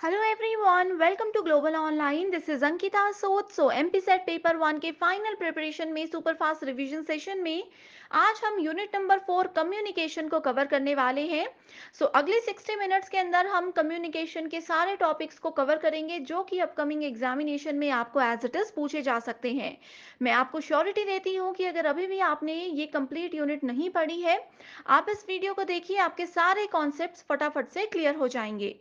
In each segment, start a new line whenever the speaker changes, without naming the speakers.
Hello everyone, welcome to global online. This is Ankita Sod. MP SET paper 1 के final preparation में super fast revision session में आज हम unit number 4 communication को cover करने वाले हैं। अगले 60 मिनट्स के अंदर हम कम्युनिकेशन के सारे टॉपिक्स को कवर करेंगे जो कि अपकमिंग एग्जामिनेशन में आपको एज इट इज पूछे जा सकते हैं। मैं आपको श्योरिटी देती हूँ कि अगर अभी भी आपने ये कंप्लीट यूनिट नहीं पढ़ी है, आप इस वीडियो को देखिए, आपके सारे कॉन्सेप्ट्स फटाफट से क्लियर हो जाएंगे।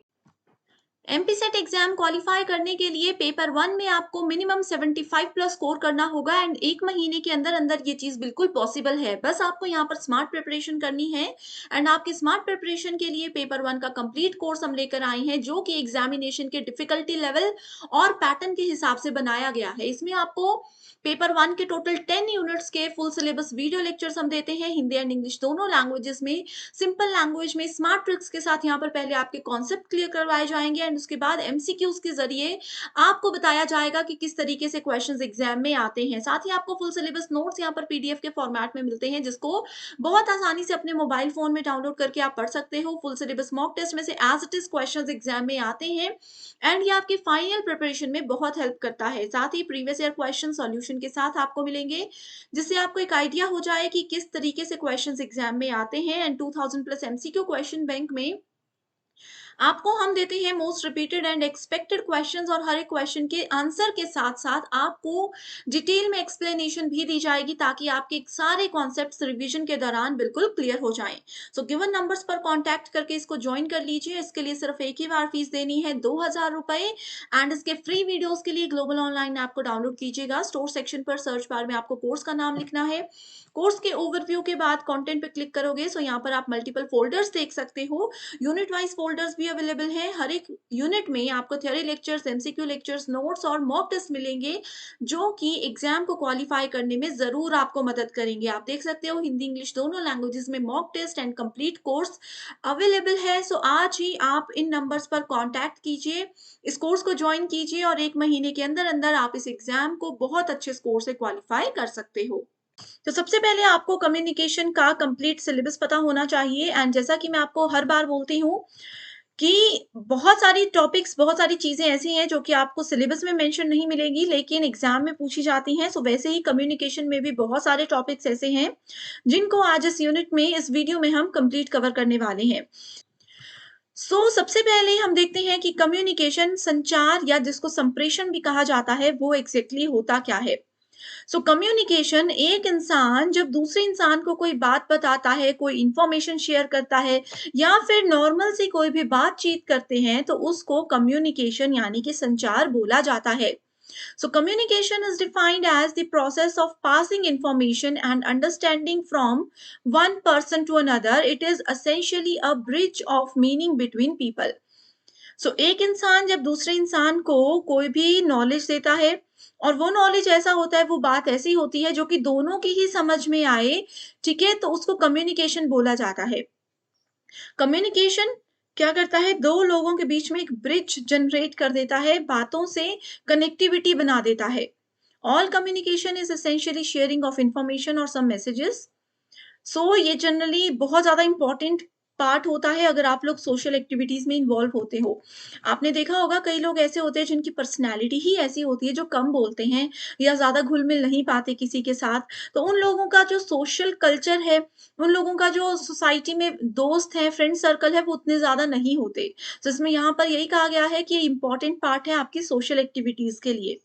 एमपीसेट एग्जाम क्वालिफाई करने के लिए पेपर 1 में आपको मिनिमम 75 प्लस स्कोर करना होगा एंड 1 महीने के अंदर अंदर ये चीज बिल्कुल पॉसिबल है। बस आपको यहाँ पर स्मार्ट प्रिपरेशन करनी है एंड आपके स्मार्ट प्रिपरेशन के लिए पेपर 1 का कंप्लीट कोर्स हम लेकर आए हैं जो कि एग्जामिनेशन के डिफिकल्टी लेवल और पैटर्न के हिसाब से बनाया गया है। इसमें आपको पेपर 1 के टोटल 10 यूनिट्स के फुल सिलेबस वीडियो लेक्चर्स हम देते हैं हिंदी एंड इंग्लिश दोनों लैंग्वेजेस में, सिंपल लैंग्वेज में, स्मार्ट ट्रिक्स के साथ। यहाँ पर पहले आपके कॉन्सेप्ट क्लियर करवाए जाएंगे एंड उसके बाद एमसीक्यूज के जरिए आपको बताया जाएगा कि किस तरीके से क्वेश्चंस एग्जाम में आते हैं। साथ ही आपको फुल सिलेबस नोट्स यहाँ पर पीडीएफ के फॉर्मेट में मिलते हैं जिसको बहुत आसानी से अपने मोबाइल फोन में डाउनलोड करके आप पढ़ सकते हो। फुल सिलेबस मॉक टेस्ट में से as it is questions exam में आते हैं एंड ये आपकी फाइनल प्रिपरेशन में बहुत हेल्प करता है। साथ ही प्रीवियस ईयर क्वेश्चन सॉल्यूशन के साथ आपको मिलेंगे जिससे आपको एक आइडिया हो जाए कि किस तरीके से क्वेश्चंस एग्जाम में आते हैं। And 2000 plus MCQ question bank में आपको हम देते हैं most repeated and expected questions और हर एक क्वेश्चन के आंसर के साथ साथ आपको डिटेल में एक्सप्लेनेशन भी दी जाएगी ताकि आपके सारे कॉन्सेप्ट्स रिवीजन के दौरान बिल्कुल क्लियर हो जाएं। गिवन नंबर्स पर कांटेक्ट करके इसको ज्वाइन कर लीजिए। इसके लिए सिर्फ एक ही बार फीस देनी है, 2000 रुपए। एंड इसके फ्री वीडियोस के लिए ग्लोबल ऑनलाइन ऐप को डाउनलोड कीजिएगा। स्टोर सेक्शन पर सर्च बार में आपको कोर्स का नाम लिखना है। कोर्स के ओवरव्यू के बाद कंटेंट पे क्लिक करोगे यहाँ पर आप मल्टीपल फोल्डर्स देख सकते हो। यूनिट वाइज फोल्डर्स भी अवेलेबल हैं। हर एक यूनिट में आपको theory lectures, MCQ lectures, notes और मॉक टेस्ट मिलेंगे जो कि एग्जाम को क्वालिफाई करने में जरूर आपको मदद करेंगे। आप देख सकते हो हिंदी इंग्लिश दोनों लैंग्वेजेस में mock test and complete course available है। आज ही आप इन नंबर्स पर कांटेक्ट कीजिए, इस कोर्स को ज्वाइन कीजिए और 1 महीने के अंदर अंदर आप इस एग्जाम को बहुत अच्छे स्कोर से क्वालिफाई कर सकते हो। सबसे पहले आपको कम्युनिकेशन का कंप्लीट सिलेबस पता होना चाहिए एंड जैसा कि मैं आपको हर बार बोलती हूँ कि बहुत सारी टॉपिक्स, बहुत सारी चीजें ऐसी हैं जो कि आपको सिलेबस में मेंशन नहीं मिलेगी लेकिन एग्जाम में पूछी जाती हैं। वैसे ही कम्युनिकेशन में भी बहुत सारे टॉपिक्स ऐसे हैं जिनको आज इस यूनिट में, इस वीडियो में हम कंप्लीट कवर करने वाले हैं। सबसे पहले हम देखते हैं कि कम्युनिकेशन, संचार या जिसको संप्रेषण भी कहा जाता है, वो एग्जैक्टली होता क्या है। कम्युनिकेशन एक इंसान जब दूसरे इंसान को कोई बात बताता है, कोई इंफॉर्मेशन शेयर करता है या फिर नॉर्मल सी कोई भी बातचीत करते हैं तो उसको कम्युनिकेशन यानी कि संचार बोला जाता है। Communication is defined as the process of passing information and understanding from one person to another. It is essentially a bridge of meaning between people. एक इंसान जब दूसरे इंसान को कोई भी नॉलेज देता है और वो नॉलेज ऐसा होता है, वो बात ऐसी होती है जो कि दोनों की ही समझ में आए, ठीक है, तो उसको कम्युनिकेशन बोला जाता है। कम्युनिकेशन क्या करता है, दो लोगों के बीच में एक ब्रिज जनरेट कर देता है, बातों से कनेक्टिविटी बना देता है। All communication is essentially sharing of information और सम मैसेजेस। ये जनरली बहुत ज़्यादा इम्पोर्टेंट पार्ट होता है अगर आप लोग सोशल एक्टिविटीज़ में इन्वॉल्व होते हो। आपने देखा होगा कई लोग ऐसे होते हैं जिनकी पर्सनैलिटी ही ऐसी होती है जो कम बोलते हैं या ज़्यादा घुल-मिल नहीं पाते किसी के साथ। तो उन लोगों का जो सोशल कल्चर है, उन लोगों का जो सोसाइटी में दोस्त हैं, फ्रेंड सर्कल है, वो उतने ज़्यादा नहीं होते। इसमें यहाँ पर यही कहा गया है कि ये इम्पोर्टेंट पार्ट है आपकी सोशल एक्टिविटीज़ के लिए।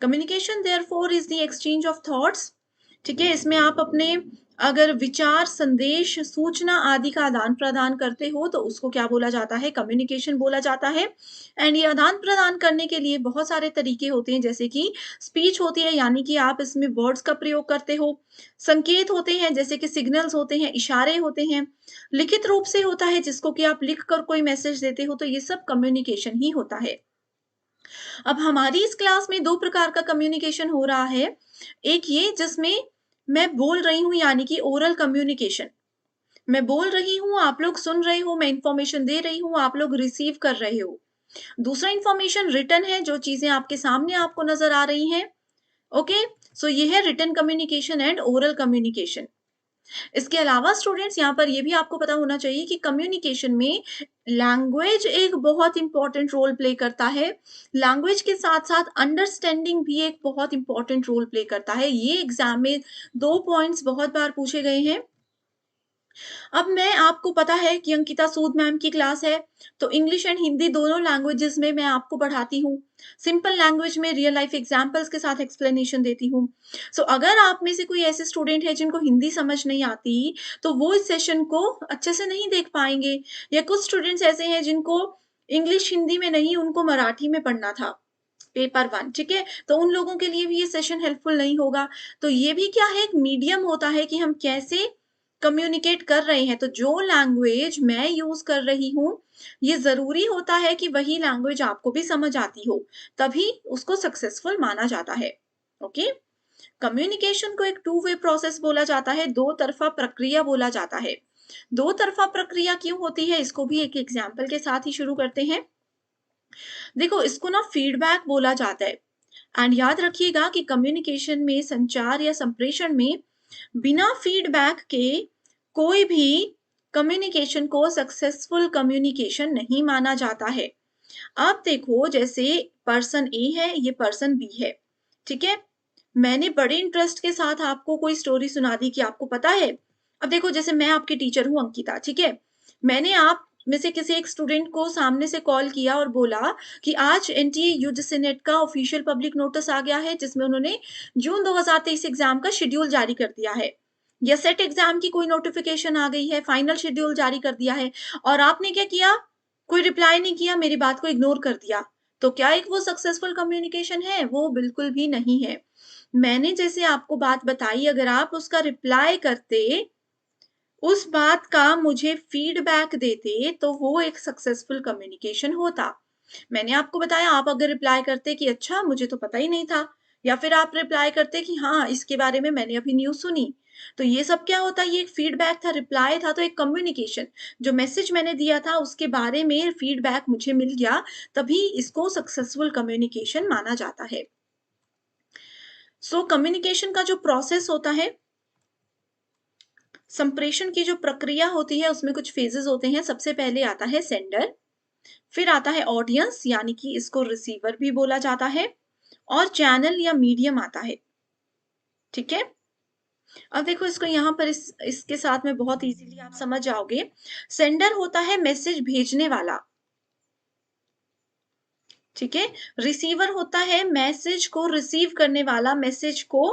Communication therefore is the exchange of thoughts. ठीक है, इसमें आप अपने अगर विचार, संदेश, सूचना आदि का आदान प्रदान करते हो तो उसको क्या बोला जाता है, कम्युनिकेशन बोला जाता है। एंड ये आदान प्रदान करने के लिए बहुत सारे तरीके होते हैं जैसे कि स्पीच होती है यानी कि आप इसमें वर्ड्स का प्रयोग करते हो, संकेत होते हैं जैसे कि सिग्नल्स होते हैं, इशारे होते हैं, लिखित रूप से होता है जिसको कि आप लिख कर कोई मैसेज देते हो, तो ये सब कम्युनिकेशन ही होता है। अब हमारी इस क्लास में 2 प्रकार का कम्युनिकेशन हो रहा है। एक ये जिसमें मैं बोल रही हूँ यानी कि ओरल कम्युनिकेशन। मैं बोल रही हूँ, आप लोग सुन रहे हो, मैं इन्फॉर्मेशन दे रही हूँ, आप लोग रिसीव कर रहे हो। दूसरा इन्फॉर्मेशन रिटन है, जो चीज़ें आपके सामने आपको नज़र आ रही हैं। ओके? ये है written communication and oral communication. इसके अलावा स्टूडेंट्स यहाँ पर ये भी आपको पता होना चाहिए कि कम्युनिकेशन में लैंग्वेज एक बहुत इंपॉर्टेंट रोल प्ले करता है। लैंग्वेज के साथ-साथ अंडरस्टैंडिंग भी एक बहुत इंपॉर्टेंट रोल प्ले करता है। ये एग्ज़ाम में 2 पॉइंट्स बहुत बार पूछे गए हैं। अब मैं आपको पता है कि अंकिता सूद मैम की क्लास है, तो इंग्लिश एंड हिंदी दोनों लैंग्वेजेज़ में मैं आपको पढ़ाती हूँ। सिंपल लैंग्वेज में रियल लाइफ एग्ज़ाम्पल्स के साथ एक्सप्लेनेशन देती हूँ। सो अगर आप में से कोई ऐसे स्टूडेंट है जिनको हिंदी समझ नहीं आती, तो वो इस सेशन को अच्छे से नहीं देख पाएँगे, या कुछ स्टूडेंट्स ऐसे हैं जिनको इंग्लिश हिंदी में नहीं, उनको मराठी में पढ़ना था, पेपर 1, ठीक है? तो उन लोगों के लिए भी ये सेशन हेल्पफुल नहीं होगा। तो ये भी क्या है, एक मीडियम होता है कि हम कैसे कम्युनिकेट कर रहे हैं। तो जो लैंग्वेज मैं यूज़ कर रही हूँ, ये ज़रूरी होता है कि वही लैंग्वेज आपको भी समझ आती हो, तभी उसको सक्सेसफुल माना जाता है। ओके? कम्युनिकेशन को एक टू वे प्रोसेस बोला जाता है, दो तरफ़ा प्रक्रिया बोला जाता है। दो तरफ़ा प्रक्रिया क्यों होती है, इसको भी एक एग्ज़ाम्पल के साथ ही शुरू करते हैं। देखो, इसको ना फीडबैक बोला जाता है। एंड याद रखिएगा कि कम्युनिकेशन में, संचार या संप्रेषण में बिना फीडबैक के कोई भी कम्युनिकेशन को सक्सेसफुल कम्युनिकेशन नहीं माना जाता है। अब देखो, जैसे पर्सन ए है, ये पर्सन बी है, ठीक है? मैंने बड़े इंटरेस्ट के साथ आपको कोई स्टोरी सुना दी कि आपको पता है, अब देखो जैसे मैं आपकी टीचर हूँ अंकिता, ठीक है? मैंने आप में से किसी एक स्टूडेंट को सामने से कॉल किया और बोला कि आज एनटीए यूजीसी नेट का ऑफिशियल पब्लिक नोटिस आ गया है, जिसमें उन्होंने जून 2023 एग्जाम का शेड्यूल जारी कर दिया है, या सेट एग्जाम की कोई नोटिफिकेशन आ गई है, फाइनल शेड्यूल जारी कर दिया है, और आपने क्या किया? कोई रिप्लाई नहीं किया, मेरी बात को इग्नोर कर दिया। तो क्या एक वो सक्सेसफुल कम्युनिकेशन है? वो बिल्कुल भी नहीं है। मैंने जैसे आपको बात बताई, अगर आप उसका रिप्लाई करते, उस बात का मुझे फीडबैक देते, तो वो एक सक्सेसफुल कम्युनिकेशन होता। मैंने आपको बताया, आप अगर रिप्लाई करते कि अच्छा मुझे तो पता ही नहीं था, या फिर आप रिप्लाई करते कि हाँ, इसके बारे में मैंने अभी न्यूज़ सुनी। तो ये सब क्या होता है? ये एक फीडबैक था, रिप्लाई था, तो एक कम्युनिकेशन, जो मैसेज मैंने दिया था उसके बारे में फीडबैक मुझे मिल गया, तभी इसको सक्सेसफुल कम्युनिकेशन माना जाता है। सो कम्युनिकेशन का जो प्रोसेस होता है, संप्रेषण की जो प्रक्रिया होती है, उसमें कुछ फेजेस होते हैं। सबसे पहले आता है सेंडर, फिर आता है ऑडियंस, यानी कि इसको रिसीवर भी बोला जाता है, और चैनल या मीडियम आता है, ठीक है? अब देखो, इसको यहाँ पर इसके साथ में बहुत इजीली आप समझ जाओगे। सेंडर होता है मैसेज भेजने वाला, ठीक है? रिसीवर होता है मैसेज को रिसीव करने वाला, मैसेज को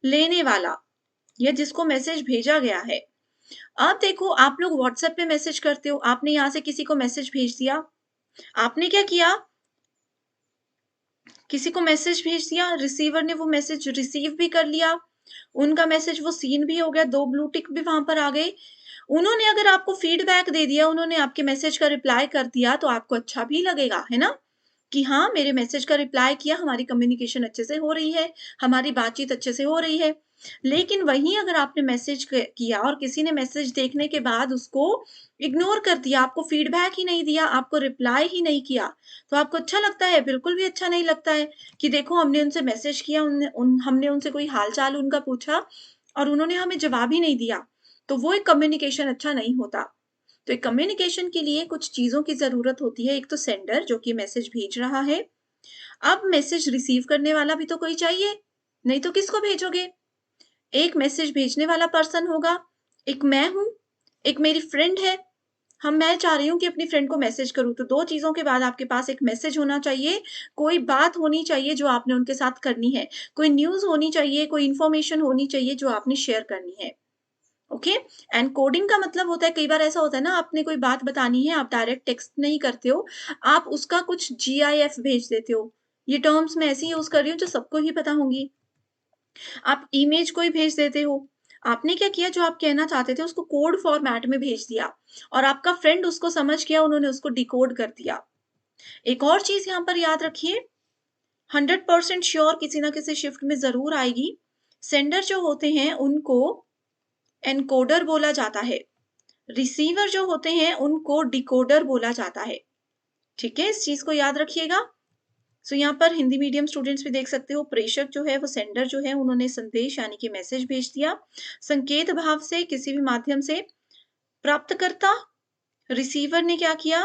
लेने वाला, या जिसको मैसेज भेजा गया है। अब देखो, आप लोग व्हाट्सएप पे मैसेज करते हो, आपने यहाँ से किसी को मैसेज भेज दिया। आपने क्या किया? किसी को मैसेज भेज दिया, रिसीवर ने वो मैसेज रिसीव भी कर लिया, उनका मैसेज वो सीन भी हो गया, 2 ब्लू टिक भी वहाँ पर आ गए। उन्होंने अगर आपको फीडबैक दे दिया, उन्होंने आपके मैसेज का रिप्लाई कर दिया, तो आपको अच्छा भी लगेगा, है ना? कि हाँ, मेरे मैसेज का रिप्लाई किया, हमारी कम्युनिकेशन अच्छे से हो रही है, हमारी बातचीत अच्छे से हो रही है। लेकिन वहीं अगर आपने मैसेज किया और किसी ने मैसेज देखने के बाद उसको इग्नोर कर दिया, आपको फीडबैक ही नहीं दिया, आपको रिप्लाई ही नहीं किया, तो आपको अच्छा लगता है? बिल्कुल भी अच्छा नहीं लगता है कि देखो, हमने उनसे मैसेज किया, हमने उनसे कोई हाल-चाल उनका पूछा और उन्होंने हमें जवाब ही नहीं दिया। तो वो एक कम्युनिकेशन अच्छा नहीं होता। तो एक कम्युनिकेशन के लिए कुछ चीज़ों की ज़रूरत होती है। एक तो सेंडर, जो कि मैसेज भेज रहा है। अब मैसेज रिसीव करने वाला भी तो कोई चाहिए, नहीं तो किसको भेजोगे? एक मैसेज भेजने वाला पर्सन होगा, एक मैं हूँ, एक मेरी फ्रेंड है। मैं चाह रही हूँ कि अपनी फ्रेंड को मैसेज करूँ, तो 2 चीज़ों के बाद आपके पास एक मैसेज होना चाहिए, कोई बात होनी चाहिए जो आपने उनके साथ करनी है, कोई न्यूज़ होनी चाहिए, कोई इन्फॉर्मेशन होनी चाहिए जो आपने शेयर करनी है। ओके? एंड कोडिंग का मतलब होता है, कई बार ऐसा होता है ना, आपने कोई बात बतानी है, आप डायरेक्ट टेक्स्ट नहीं करते हो, आप उसका कुछ जीआईएफ भेज देते हो। ये टर्म्स मैं ऐसे ही यूज़ कर रही हूँ जो सबको ही पता होंगी। आप इमेज कोई भेज देते हो। आपने क्या किया, जो आप कहना चाहते थे उसको कोड फॉर्मेट में भेज दिया, और आपका फ्रेंड उसको समझ गया, उन्होंने उसको डिकोड कर दिया। एक और चीज़ यहाँ पर याद रखिए, 100% श्योर किसी ना किसी शिफ्ट में ज़रूर आएगी। सेंडर जो होते हैं उनको एनकोडर बोला जाता है। रिसीवर जो होते हैं उनको डिकोडर बोला जाता है। ठीक है? इस चीज़ को याद रखिएगा। सो यहाँ पर हिंदी मीडियम स्टूडेंट्स भी देख सकते हो, प्रेषक जो है वो सेंडर जो है, उन्होंने संदेश यानी कि मैसेज भेज दिया। संकेत भाव से, किसी भी माध्यम से प्राप्तकर्ता रिसीवर ने क्या किया?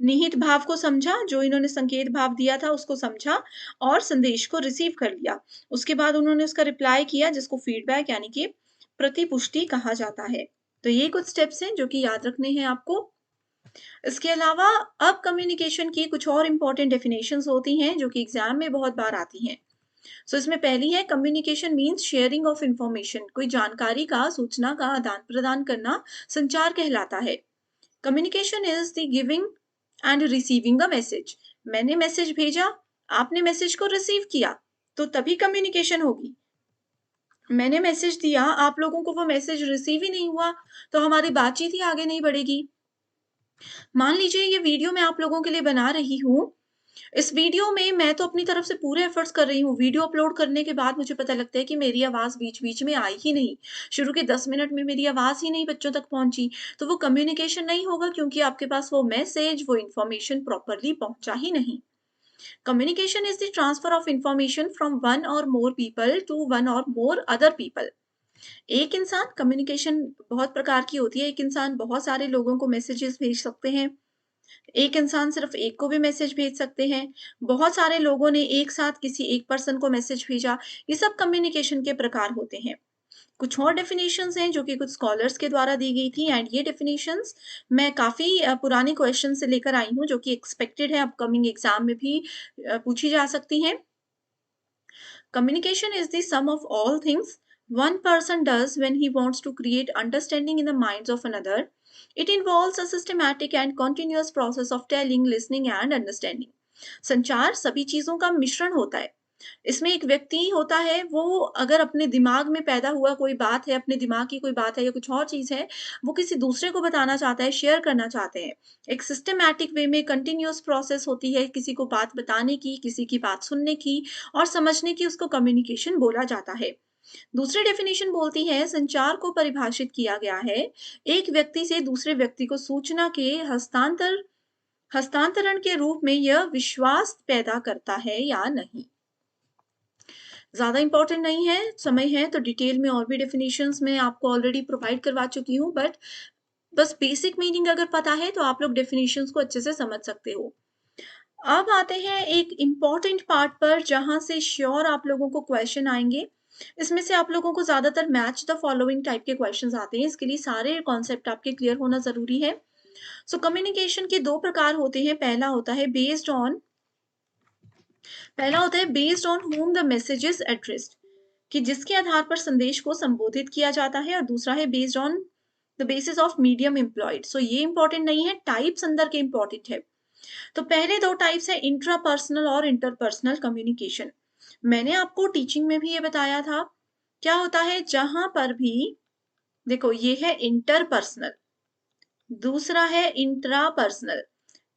निहित भाव को समझा, जो इन्होंने संकेत भाव दिया था उसको समझा और संदेश को रिसीव कर लिया। उसके बाद उन्होंने उसका रिप्लाई किया, जिसको फीडबैक यानी कि प्रतिपुष्टि कहा जाता है। तो ये कुछ स्टेप्स हैं जो कि याद रखने हैं आपको। इसके अलावा अब कम्युनिकेशन की कुछ और इंपॉर्टेंट डेफिनेशंस होती हैं जो कि एग्जाम में बहुत बार आती हैं। सो इसमें पहली है, communication means sharing of information. कोई जानकारी का, सूचना का आदान प्रदान करना संचार कहलाता है। Communication is the giving and receiving a message. मैंने मैसेज भेजा, आपने मैसेज को रिसीव किया, तो तभी कम्युनिकेशन होगी। मैंने मैसेज दिया, आप लोगों को वो मैसेज रिसीव ही नहीं हुआ, तो हमारी बातचीत ही आगे नहीं बढ़ेगी। मान लीजिए ये वीडियो मैं आप लोगों के लिए बना रही हूँ। इस वीडियो में मैं तो अपनी तरफ से पूरे एफर्ट्स कर रही हूँ। वीडियो अपलोड करने के बाद मुझे पता लगता है कि मेरी आवाज़ बीच-बीच में आई ही नहीं। शुरू के 10 मिनट में मेरी आवाज़ ही नहीं बच्चों तक पहुँची। तो वो कम्युनिकेशन नहीं होगा, क्योंकि आपके पास वो मैसेज, वो इन्फॉर्मेशन प्रॉपरली पहुँचा ही नहीं। Communication is the transfer of information from one और मोर पीपल टू वन और मोर अदर पीपल। एक इंसान, कम्युनिकेशन बहुत प्रकार की होती है। एक इंसान बहुत सारे लोगों को मैसेजेस भेज सकते हैं। एक इंसान सिर्फ एक को भी मैसेज भेज सकते हैं। बहुत सारे लोगों ने एक साथ किसी एक पर्सन को मैसेज भेजा। ये सब कम्युनिकेशन के प्रकार होते हैं। कुछ और डेफिनेशंस हैं जो कि कुछ स्कॉलर्स के द्वारा दी गई थी, एंड ये डेफिनेशंस मैं काफ़ी पुराने क्वेश्चन से लेकर आई हूँ, जो कि एक्सपेक्टेड है अपकमिंग एग्जाम में भी पूछी जा सकती हैं। Communication is the sum of all things one person does when he wants to create understanding in the minds of another. It involves a systematic and continuous process of telling, listening and understanding. संचार सभी चीजों का मिश्रण होता है। इसमें एक व्यक्ति होता है, वो अगर अपने दिमाग में पैदा हुआ कोई बात है, अपने दिमाग की कोई बात है या कुछ और चीज है, वो किसी दूसरे को बताना चाहता है, शेयर करना चाहते हैं। एक सिस्टमैटिक वे में कंटिन्यूअस प्रोसेस होती है किसी को बात बताने की, किसी की बात सुनने की और समझने की, उसको कम्युनिकेशन बोला जाता है। दूसरी डेफिनेशन बोलती है, संचार को परिभाषित किया गया है, एक व्यक्ति से दूसरे व्यक्ति को सूचना के हस्तांतरण के रूप में यह विश्वास पैदा करता है या नहीं। ज़्यादा इम्पोर्टेंट नहीं है, समय है तो डिटेल में और भी डेफिनेशंस मैं आपको ऑलरेडी प्रोवाइड करवा चुकी हूँ, बट बस बेसिक मीनिंग अगर पता है तो आप लोग डेफिनेशंस को अच्छे से समझ सकते हो। अब आते हैं एक इम्पॉर्टेंट पार्ट पर, जहां से श्योर आप लोगों को क्वेश्चन आएंगे। इसमें से आप लोगों को ज्यादातर मैच द फॉलोइंग टाइप के क्वेश्चंस आते हैं। इसके लिए सारे कॉन्सेप्ट आपके क्लियर होना जरूरी है। सो कम्युनिकेशन के दो प्रकार होते हैं। पहला होता है based on whom the message is addressed, कि जिसके आधार पर संदेश को संबोधित किया जाता है, और दूसरा है based on the basis of medium employed. So ये इंपॉर्टेंट नहीं है, टाइप्स अंदर के इंपॉर्टेंट है। तो पहले दो टाइप्स है, इंट्रापर्सनल और इंटरपर्सनल कम्युनिकेशन। मैंने आपको टीचिंग में भी ये बताया था। क्या होता है, जहां पर भी देखो, ये है इंटरपर्सनल, दूसरा है इंट्रापर्सनल।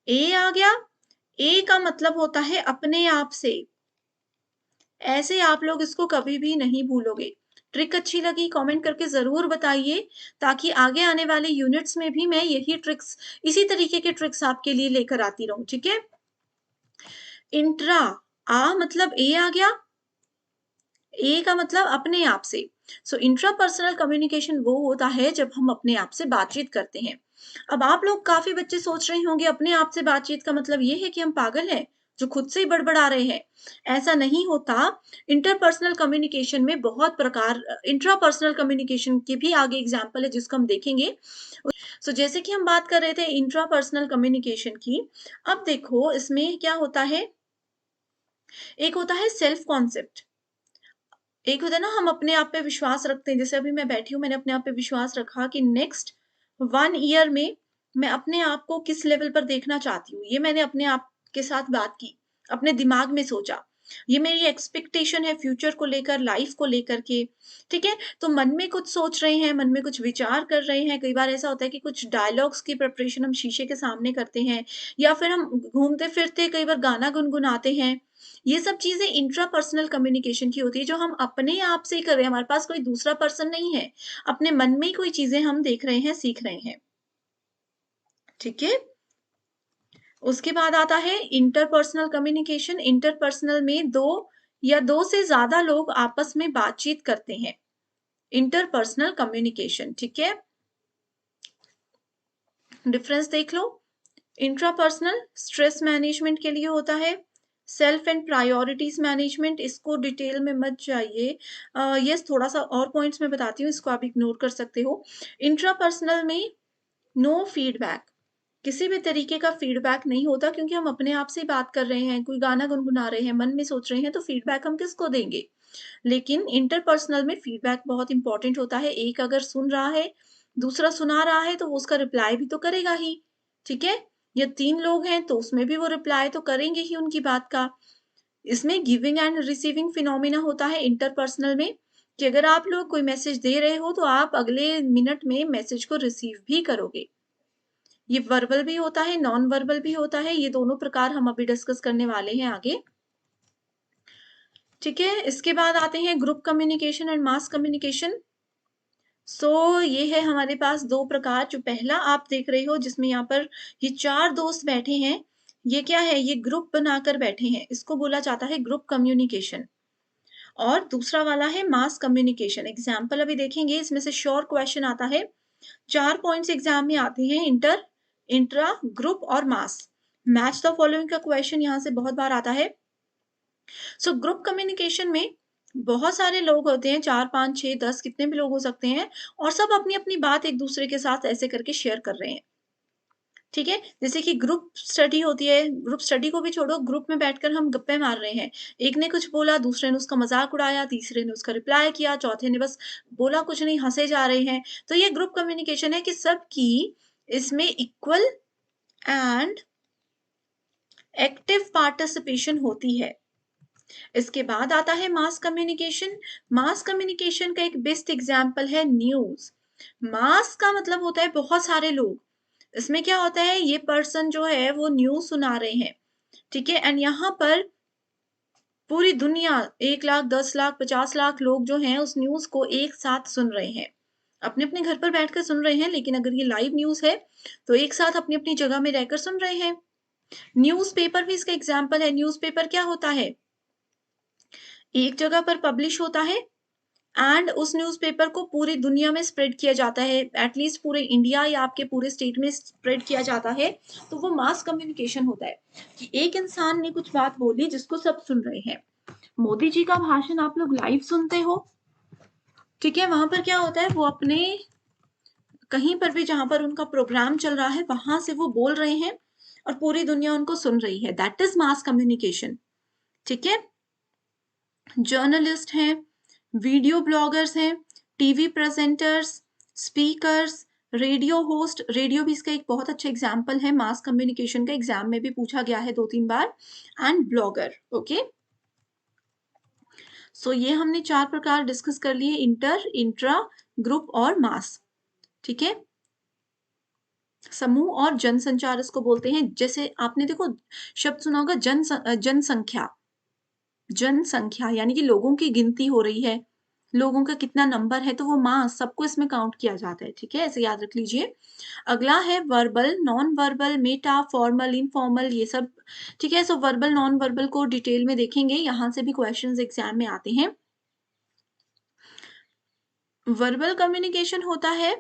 ए आ गया, ए का मतलब होता है अपने आप से। ऐसे आप लोग इसको कभी भी नहीं भूलोगे। ट्रिक अच्छी लगी कमेंट करके जरूर बताइए, ताकि आगे आने वाले यूनिट्स में भी मैं यही ट्रिक्स, इसी तरीके के ट्रिक्स आपके लिए लेकर आती रहूं। ठीक है। इंट्रा, आ मतलब ए आ गया, ए का मतलब अपने आप से। सो इंट्रापर्सनल कम्युनिकेशन वो होता है जब हम अपने आप से बातचीत करते हैं। अब आप लोग, काफी बच्चे सोच रहे होंगे अपने आप से बातचीत का मतलब ये है कि हम पागल हैं जो खुद से ही बड़बड़ा रहे हैं। ऐसा नहीं होता। इंटरपर्सनल कम्युनिकेशन में बहुत प्रकार, इंट्रापर्सनल कम्युनिकेशन के भी आगे एग्जाम्पल है जिसको हम देखेंगे। सो जैसे कि हम बात कर रहे थे इंट्रापर्सनल कम्युनिकेशन की, अब देखो इसमें क्या होता है। एक होता है सेल्फ कॉन्सेप्ट, एक होता है ना हम अपने आप पे विश्वास रखते हैं। जैसे अभी मैं बैठी हूँ, मैंने अपने आप पे विश्वास रखा कि नेक्स्ट 1 ईयर में मैं अपने आप को किस लेवल पर देखना चाहती हूँ। ये मैंने अपने आप के साथ बात की, अपने दिमाग में सोचा। ये मेरी एक्सपेक्टेशन है फ्यूचर को लेकर, लाइफ को लेकर के। ठीक है। तो मन में कुछ सोच रहे हैं, मन में कुछ विचार कर रहे हैं। कई बार ऐसा होता है कि कुछ डायलॉग्स की प्रिपरेशन हम शीशे के सामने करते हैं, या फिर हम घूमते फिरते कई बार गाना गुनगुनाते हैं। ये सब चीजें इंट्रापर्सनल कम्युनिकेशन की होती है, जो हम अपने आप से ही कर रहे हैं। हमारे पास कोई दूसरा पर्सन नहीं है, अपने मन में ही कोई चीजें हम देख रहे हैं, सीख रहे हैं। ठीक है। उसके बाद आता है इंटरपर्सनल कम्युनिकेशन। इंटरपर्सनल में दो या दो से ज्यादा लोग आपस में बातचीत करते हैं, इंटरपर्सनल कम्युनिकेशन। ठीक है। डिफरेंस देख लो। इंट्रापर्सनल स्ट्रेस मैनेजमेंट के लिए होता है। सेल्फ एंड प्रायोरिटीज मैनेजमेंट, इसको डिटेल में मत जाइए। यस, थोड़ा सा और पॉइंट्स मैं बताती हूँ, इसको आप इग्नोर कर सकते हो। इंट्रापर्सनल में नो फीडबैक, किसी भी तरीके का फीडबैक नहीं होता, क्योंकि हम अपने आप से बात कर रहे हैं, कोई गाना गुनगुना रहे हैं, मन में सोच रहे हैं, तो फीडबैक हम किसको देंगे। लेकिन इंटरपर्सनल में फीडबैक बहुत इंपॉर्टेंट होता है। एक अगर सुन रहा है, दूसरा सुना रहा है, तो वो उसका रिप्लाई भी तो करेगा ही, ठीक है। या 3 लोग हैं तो उसमें भी वो रिप्लाई तो करेंगे ही उनकी बात का। इसमें गिविंग एंड रिसीविंग फिनोमिना होता है इंटरपर्सनल में, कि अगर आप लोग कोई मैसेज दे रहे हो तो आप अगले मिनट में मैसेज को रिसीव भी करोगे। ये वर्बल भी होता है, नॉन वर्बल भी होता है, ये दोनों प्रकार हम अभी डिस्कस करने वाले हैं आगे। ठीक है, इसके बाद आते हैं group communication and mass communication. ये है हमारे पास 2 प्रकार। जो पहला आप देख रहे हो जिसमें यहाँ पर ये 4 दोस्त बैठे हैं, ये क्या है? ये ग्रुप बनाकर बैठे हैं, इसको बोला जाता है ग्रुप कम्युनिकेशन। और दूसरा वाला है मास कम्युनिकेशन। एग्जाम्पल अभी देखेंगे, इसमें से श्योर क्वेश्चन आता है। 4 पॉइंट्स एग्जाम में आते हैं, इंटर, इंट्रा, ग्रुप और मास। मैच द फॉलोइंग का क्वेश्चन यहाँ से बहुत बार आता है। ग्रुप कम्युनिकेशन में बहुत सारे लोग होते हैं, 4, 5, 6, 10 कितने भी लोग हो सकते हैं, और सब अपनी-अपनी बात एक दूसरे के साथ ऐसे करके शेयर कर रहे हैं। ठीक है? जैसे कि ग्रुप स्टडी होती है, ग्रुप स्टडी को भी छोड़ो, ग्रुप में बैठकर हम गप्पे मार रहे हैं। एक ने कुछ बोला, दूसरे ने उसका मज़ाक उड़ाया, तीसरे ने उसका रिप्लाई किया, चौथे ने बस बोला कुछ नहीं, हँसे जा रहे हैं। तो ये ग्रुप कम्युनिकेशन है कि सबकी इसमें इक्वल एंड एक्टिव पार्टिसिपेशन होती है। इसके बाद आता है मास कम्युनिकेशन। मास कम्युनिकेशन का एक बेस्ट एग्जाम्पल है न्यूज़। मास का मतलब होता है बहुत सारे लोग। इसमें क्या होता है, ये पर्सन जो है वो न्यूज़ सुना रहे हैं, ठीक है? एंड यहाँ पर पूरी दुनिया 1 लाख, 10 लाख, 50 लाख लोग जो हैं उस न्यूज़ को एक साथ सुन रहे हैं। अपने-अपने घर पर बैठकर सुन रहे हैं, लेकिन अगर ये लाइव न्यूज़ है, तो एक साथ अपनी-अपनी जगह में रहकर सुन रहे हैं। न्यूज़पेपर भी इसका एग्जाम्पल है। न्यूज़पेपर क्या होता है? एक जगह पर पब्लिश होता है एंड उस न्यूज़पेपर को पूरी दुनिया में स्प्रेड किया जाता है, एटलीस्ट पूरे इंडिया या आपके पूरे स्टेट में स्प्रेड किया जाता है, तो वो मास कम्युनिकेशन होता है कि एक इंसान ने कुछ बात बोली जिसको सब सुन रहे हैं। मोदी जी का भाषण आप लोग लाइव सुनते हो, ठीक है? वहां पर क्या होता है, वो अपने कहीं पर भी जहां पर उनका प्रोग्राम चल रहा है वहां से वो बोल रहे हैं और पूरी दुनिया उनको सुन रही है। दैट इज मास कम्युनिकेशन, ठीक है? जर्नलिस्ट हैं, वीडियो ब्लॉगर्स हैं, TV presenters, speakers, radio host. Radio भी इसका एक बहुत अच्छा एग्जाम्पल है मास कम्युनिकेशन का, एग्जाम में भी पूछा गया है 2-3 बार। And blogger. ओके, ये हमने 4 प्रकार डिस्कस कर लिए, इंटर, इंट्रा, ग्रुप और मास, ठीक है? समूह और जनसंचार इसको बोलते हैं। जैसे आपने देखो शब्द सुना होगा जनसंख्या। जनसंख्या यानी कि लोगों की गिनती हो रही है, लोगों का कितना नंबर है, तो वो मास सबको इसमें काउंट किया जाता है, ठीक है? ऐसे याद रख लीजिए। अगला है verbal, non verbal, Meta, formal, informal, ये सब, ठीक है? वर्बल, नॉन वर्बल को डिटेल में देखेंगे, यहाँ से भी क्वेश्चंस एग्जाम में आते हैं। वर्बल कम्युनिकेशन होता है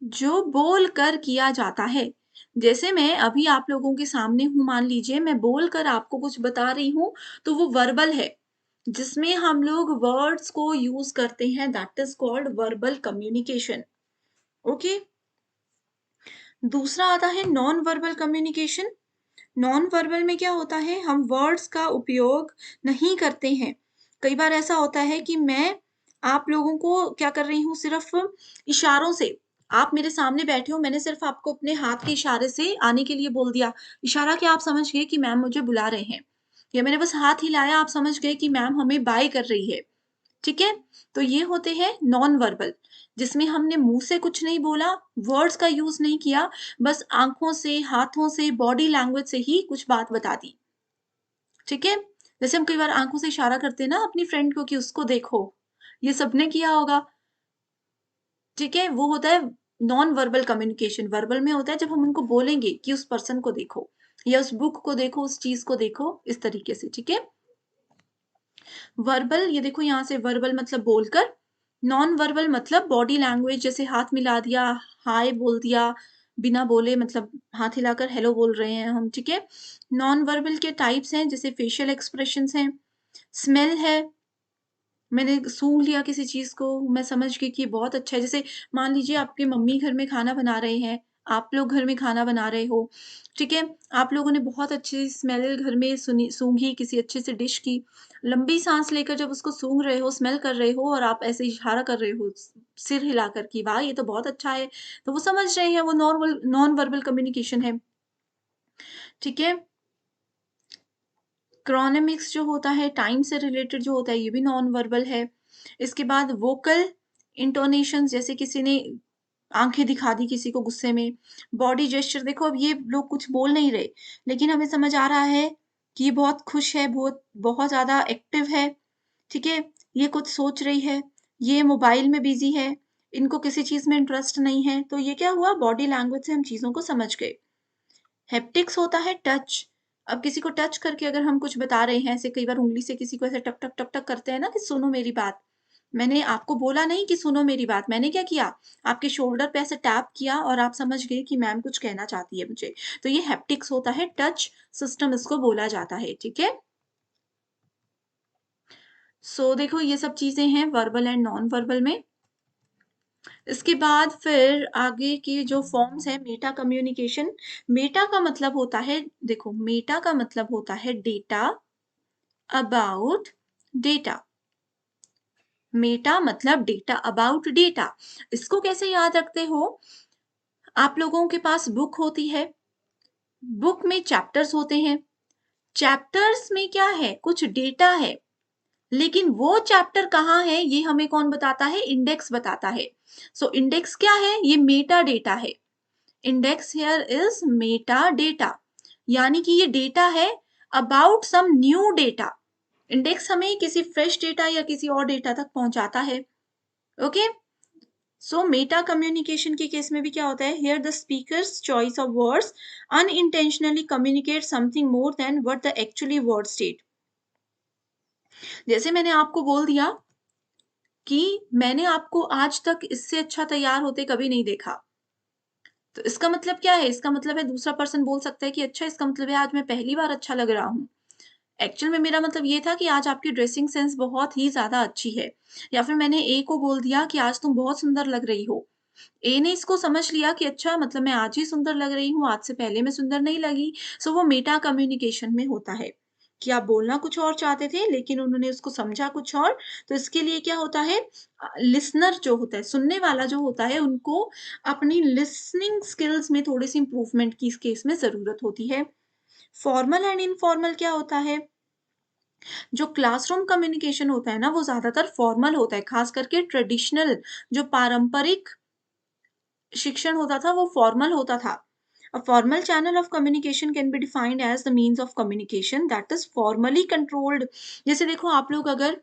जो बोल कर किया जाता है। जैसे मैं अभी आप लोगों के सामने हूँ, मान लीजिए मैं बोल कर आपको कुछ बता रही हूँ, तो वो वर्बल है। जिसमें हम लोग वर्ड्स को यूज करते हैं, that is called verbal communication. Okay, दूसरा आता है non verbal communication. Non verbal में क्या होता है, हम वर्ड्स का उपयोग नहीं करते हैं। कई बार ऐसा होता है कि मैं आप लोगों को क्या कर रही हूँ, सिर्फ इशारों से, आप मेरे सामने बैठे हो, मैंने सिर्फ आपको अपने हाथ के इशारे से आने के लिए बोल दिया। इशारा क्या, आप समझ गए कि मैम मुझे बुला रहे हैं, या मैंने बस हाथ हिलाया, आप समझ गए कि मैम हमें बाय कर रही है, ठीक है? तो ये होते हैं नॉन वर्बल, जिसमें हमने मुंह से कुछ नहीं बोला, वर्ड्स का यूज नहीं किया, बस आंखों से, हाथों से, बॉडी लैंग्वेज से ही कुछ बात बता दी, ठीक है? जैसे हम कई बार आंखों से इशारा करते हैं ना अपनी फ्रेंड को कि उसको देखो, ये सबने किया होगा, ठीक है? वो होता है नॉन वर्बल कम्युनिकेशन। वर्बल में होता है जब हम उनको बोलेंगे कि उस पर्सन को देखो, या उस बुक को देखो, उस चीज को देखो, इस तरीके से, ठीक है? वर्बल, ये देखो यहाँ से वर्बल मतलब बोलकर, नॉन वर्बल मतलब बॉडी लैंग्वेज, जैसे हाथ मिला दिया, हाय बोल दिया, बिना बोले मतलब हाथ हिलाकर हेलो बोल रहे हैं हम, ठीक है? नॉन वर्बल के टाइप्स हैं जैसे फेशियल एक्सप्रेशंस हैं, स्मेल है, मैंने सूँघ लिया किसी चीज़ को, मैं समझ गई कि ये बहुत अच्छा है। जैसे मान लीजिए आपकी मम्मी घर में खाना बना रहे हैं, आप लोग घर में खाना बना रहे हो, ठीक है? आप लोगों ने बहुत अच्छी स्मेल घर में सुनी सूँघी किसी अच्छे से डिश की, लंबी साँस लेकर जब उसको सूँघ रहे हो, स्मेल कर रहे हो और आप ऐसे इशारा कर रहे हो सिर हिलाकर कि वाह! ये तो बहुत अच्छा है। तो वो समझ रहे हैं, वो नॉन वर्बल कम्युनिकेशन है, ठीक है? क्रोनेमिक्स जो होता है, टाइम से रिलेटेड जो होता है, ये भी नॉन वर्बल है। इसके बाद वोकल इंटोनेशंस जैसे किसी ने आँखें दिखा दी किसी को गुस्से में, बॉडी जेस्चर देखो अब ये लोग कुछ बोल नहीं रहे, लेकिन हमें समझ आ रहा है कि ये बहुत खुश है, बहुत बहुत ज़्यादा एक्टिव है, ठीक है? ये कुछ सोच रही है, ये मोबाइल में बिज़ी है, इनको किसी चीज़ में इंटरेस्ट नहीं है, तो ये क्या हुआ बॉडी लैंग्वेज से हम चीज़ों को समझ गए। हैप्टिक्स होता है टच। अब किसी को टच करके अगर हम कुछ बता रहे हैं, ऐसे कई बार उँगली से किसी को ऐसे टक, टक, टक, टक करते हैं ना कि सुनो मेरी बात। मैंने आपको बोला नहीं कि सुनो मेरी बात, मैंने क्या किया? आपके शोल्डर पे ऐसे टैप किया और आप समझ गए कि मैम कुछ कहना चाहती है मुझे। तो ये हैप्टिक्स होता है, टच सिस्टम इसको बोला जाता है, ठीक है? सो देखो ये सब चीज़ें हैं वर्बल एंड नॉन वर्बल में। इसके बाद फिर आगे की जो फॉर्म्स है मेटा कम्युनिकेशन। मेटा का मतलब होता है देखो मेटा का मतलब होता है डेटा अबाउट डेटा। मेटा मतलब डेटा अबाउट डेटा। इसको कैसे याद रखते हो? आप लोगों के पास बुक होती है, बुक में चैप्टर्स होते हैं, चैप्टर्स में क्या है कुछ डेटा है, लेकिन वो चैप्टर कहाँ है ये हमें कौन बताता है? इंडेक्स बताता है। सो इंडेक्स क्या है? ये मेटा डेटा है। Index here is meta data, यानी कि ये डेटा है about some new data. Index हमें किसी फ्रेश डेटा या किसी और डेटा तक पहुंचाता है। ओके, सो मेटा कम्युनिकेशन के केस में भी क्या होता है? Here the speakers choice of words unintentionally communicate something more than what the actually word state. जैसे मैंने आपको बोल दिया कि मैंने आपको आज तक इससे अच्छा तैयार होते कभी नहीं देखा। तो इसका मतलब क्या है? इसका मतलब है दूसरा पर्सन बोल सकता है कि अच्छा इसका मतलब है आज मैं पहली बार अच्छा लग रहा हूँ। एक्चुअल में मेरा मतलब ये था कि आज आपकी ड्रेसिंग सेंस बहुत ही ज़्यादा अच्छी है। या फिर मैंने ए को बोल दिया कि आज तुम बहुत सुंदर लग रही हो। ए ने इसको समझ लिया कि अच्छा मतलब मैं आज ही सुंदर लग रही हूँ, आज से पहले मैं सुंदर नहीं लगी। सो वो मेटा कम्युनिकेशन में होता है कि आप बोलना कुछ और चाहते थे लेकिन उन्होंने उसको समझा कुछ और। तो इसके लिए क्या होता है लिसनर जो होता है, सुनने वाला जो होता है उनको अपनी लिसनिंग स्किल्स में थोड़ी-सी इम्प्रूवमेंट की इस केस में ज़रूरत होती है। फॉर्मल एंड इनफॉर्मल क्या होता है? जो क्लासरूम कम्युनिकेशन होता है ना, वो ज़्यादातर फॉर्मल होता है, खास करके ट्रेडिशनल जो पारंपरिक शिक्षण होता था, वो फॉर्मल होता था। A formal channel of communication can be defined as the means of communication that is formally controlled। जैसे देखो आप लोग अगर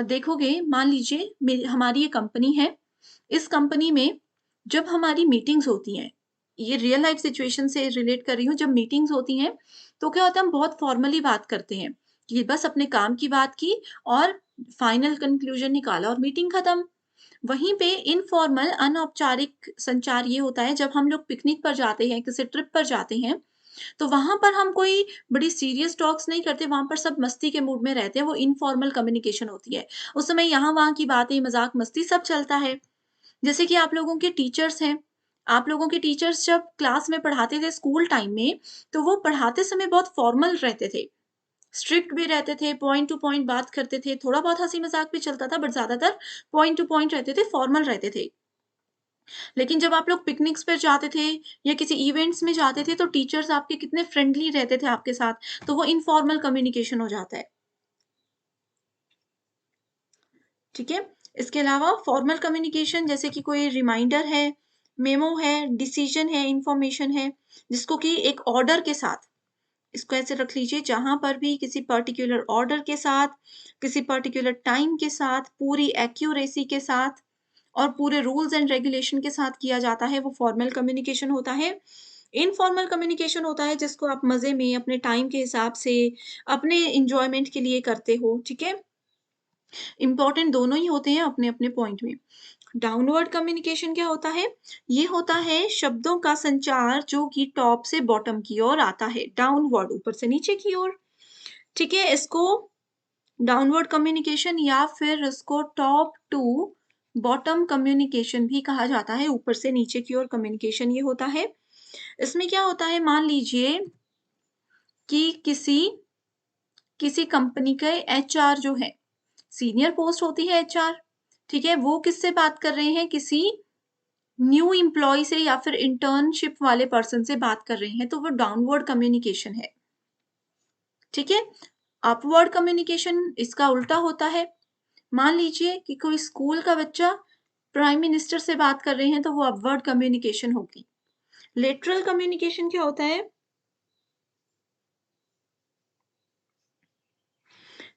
देखोगे मान लीजिए हमारी ये कंपनी है, इस कंपनी में जब हमारी मीटिंग्स होती हैं, ये रियल लाइफ सिचुएशन से रिलेट कर रही हूँ, जब मीटिंग्स होती हैं तो क्या होता है हम बहुत फॉर्मली बात करते हैं कि बस अपने काम की बात की और फाइनल कंक्लूजन निकाला और मीटिंग खत्म। वहीं पे इनफॉर्मल अनौपचारिक संचार ये होता है जब हम लोग पिकनिक पर जाते हैं, किसी ट्रिप पर जाते हैं, तो वहाँ पर हम कोई बड़ी सीरियस टॉक्स नहीं करते, वहाँ पर सब मस्ती के मूड में रहते हैं, वो इनफॉर्मल कम्युनिकेशन होती है। उस समय यहाँ-वहाँ की बातें, मज़ाक, मस्ती सब चलता है। जैसे कि आप लोगों के टीचर्स हैं, आप लोगों के टीचर्स जब क्लास में पढ़ाते थे स्कूल टाइम में, तो वो पढ़ाते समय बहुत फॉर्मल रहते थे, स्ट्रिक्ट भी रहते थे, पॉइंट टू पॉइंट बात करते थे, थोड़ा बहुत हँसी-मज़ाक भी चलता था बट ज़्यादातर पॉइंट टू पॉइंट रहते थे, फॉर्मल रहते थे। लेकिन जब आप लोग पिकनिक्स पे जाते थे या किसी इवेंट्स में जाते थे, तो टीचर्स आपके कितने फ्रेंडली रहते थे आपके साथ, तो वो इनफॉर्मल कम्युनिकेशन हो जाता है, ठीक है? इसके अलावा फॉर्मल कम्युनिकेशन जैसे कि कोई रिमाइंडर है, मेमो है, डिसीजन है, इन्फॉर्मेशन है, जिसको कि एक ऑर्डर के साथ इसको ऐसे रख लीजिए जहाँ पर भी किसी पर्टिकुलर ऑर्डर के साथ, किसी पर्टिकुलर टाइम के साथ, पूरी एक्यूरेसी के साथ और पूरे रूल्स एंड रेगुलेशन के साथ किया जाता है, वो फॉर्मल कम्युनिकेशन होता है। इनफॉर्मल कम्युनिकेशन होता है जिसको आप मज़े में, अपने टाइम के हिसाब से, अपने एन्जॉयमेंट के लिए करते हो, ठीक है? इम्पोर्टेंट दोनों ही होते हैं अपने-अपने पॉइंट में। डाउनवर्ड कम्युनिकेशन क्या होता है? ये होता है शब्दों का संचार जो कि टॉप से बॉटम की ओर आता है, डाउनवर्ड ऊपर से नीचे की ओर। ठीक है, इसको डाउनवर्ड कम्युनिकेशन या फिर इसको टॉप टू बॉटम कम्युनिकेशन भी कहा जाता है, ऊपर से नीचे की ओर कम्युनिकेशन ये होता है। इसमें क्या होता है, मान लीजिए कि किसी किसी कंपनी के एचआर जो है, सीनियर पोस्ट होती है एचआर, ठीक है, वो किससे बात कर रहे हैं, किसी न्यू एम्प्लॉय से या फिर इंटर्नशिप वाले पर्सन से बात कर रहे हैं, तो वो डाउनवर्ड कम्युनिकेशन है। ठीक है, अपवर्ड कम्युनिकेशन इसका उल्टा होता है। मान लीजिए कि कोई स्कूल का बच्चा प्राइम मिनिस्टर से बात कर रहे हैं, तो वो अपवर्ड कम्युनिकेशन होगी। लेटरल कम्युनिकेशन क्या होता है?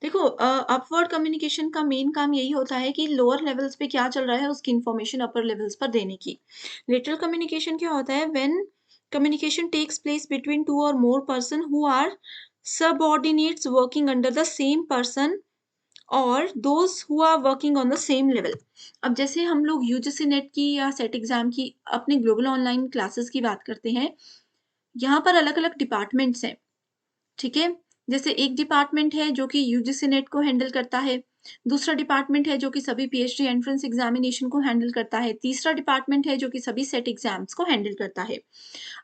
देखो, अपवर्ड कम्युनिकेशन का मेन काम यही होता है कि लोअर लेवल्स पे क्या चल रहा है उसकी इंफॉर्मेशन अपर लेवल्स पर देने की। लेटरल कम्युनिकेशन क्या होता है? When communication takes place between two or more person who are subordinates working under the same person और those who are working on the same level. अब जैसे हम लोग यूजीसी नेट की या सेट एग्जाम की अपने ग्लोबल ऑनलाइन क्लासेस की बात करते हैं, यहाँ पर अलग अलग डिपार्टमेंट्स हैं। ठीक है? जैसे एक डिपार्टमेंट है जो कि यूजीसी नेट को हैंडल करता है, दूसरा डिपार्टमेंट है जो कि सभी पीएचडी एंट्रेंस एग्जामिनेशन को हैंडल करता है, तीसरा डिपार्टमेंट है जो कि सभी सेट एग्जाम्स को हैंडल करता है।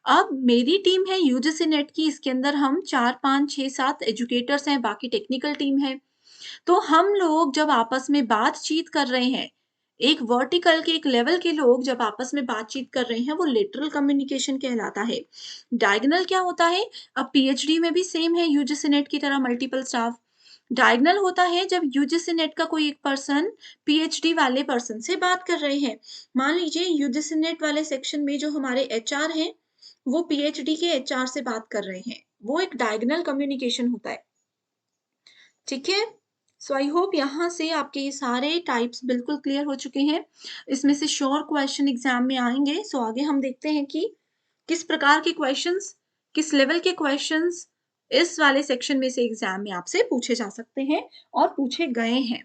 अब मेरी टीम है यूजीसी नेट की, इसके अंदर हम 4, 5, 6, 7 एजुकेटर्स हैं, बाकी टेक्निकल टीम है। तो हम लोग जब आपस में बातचीत कर रहे हैं, एक वर्टिकल के एक लेवल के लोग जब आपस में बातचीत कर रहे हैं, वो लेटरल कम्युनिकेशन कहलाता है। डायगोनल क्या होता है? अब पीएचडी में भी सेम है यूजीसी नेट की तरह मल्टीपल स्टाफ। डायगोनल होता है जब यूजीसी नेट का कोई एक पर्सन पीएचडी वाले पर्सन से बात कर रहे हैं। मान लीजिए यूजीसी नेट वाले सेक्शन में जो हमारे एचआर हैं, वो पीएचडी के एचआर से बात कर रहे हैं। वो एक डायगोनल कम्युनिकेशन होता है। ठीक है? सो आई होप यहाँ से आपके ये सारे टाइप्स बिल्कुल क्लियर हो चुके हैं। इसमें से श्योर क्वेश्चन एग्जाम में आएँगे। सो आगे हम देखते हैं कि किस प्रकार के क्वेश्चंस, किस लेवल के क्वेश्चंस इस वाले सेक्शन में से एग्जाम में आपसे पूछे जा सकते हैं और पूछे गए हैं।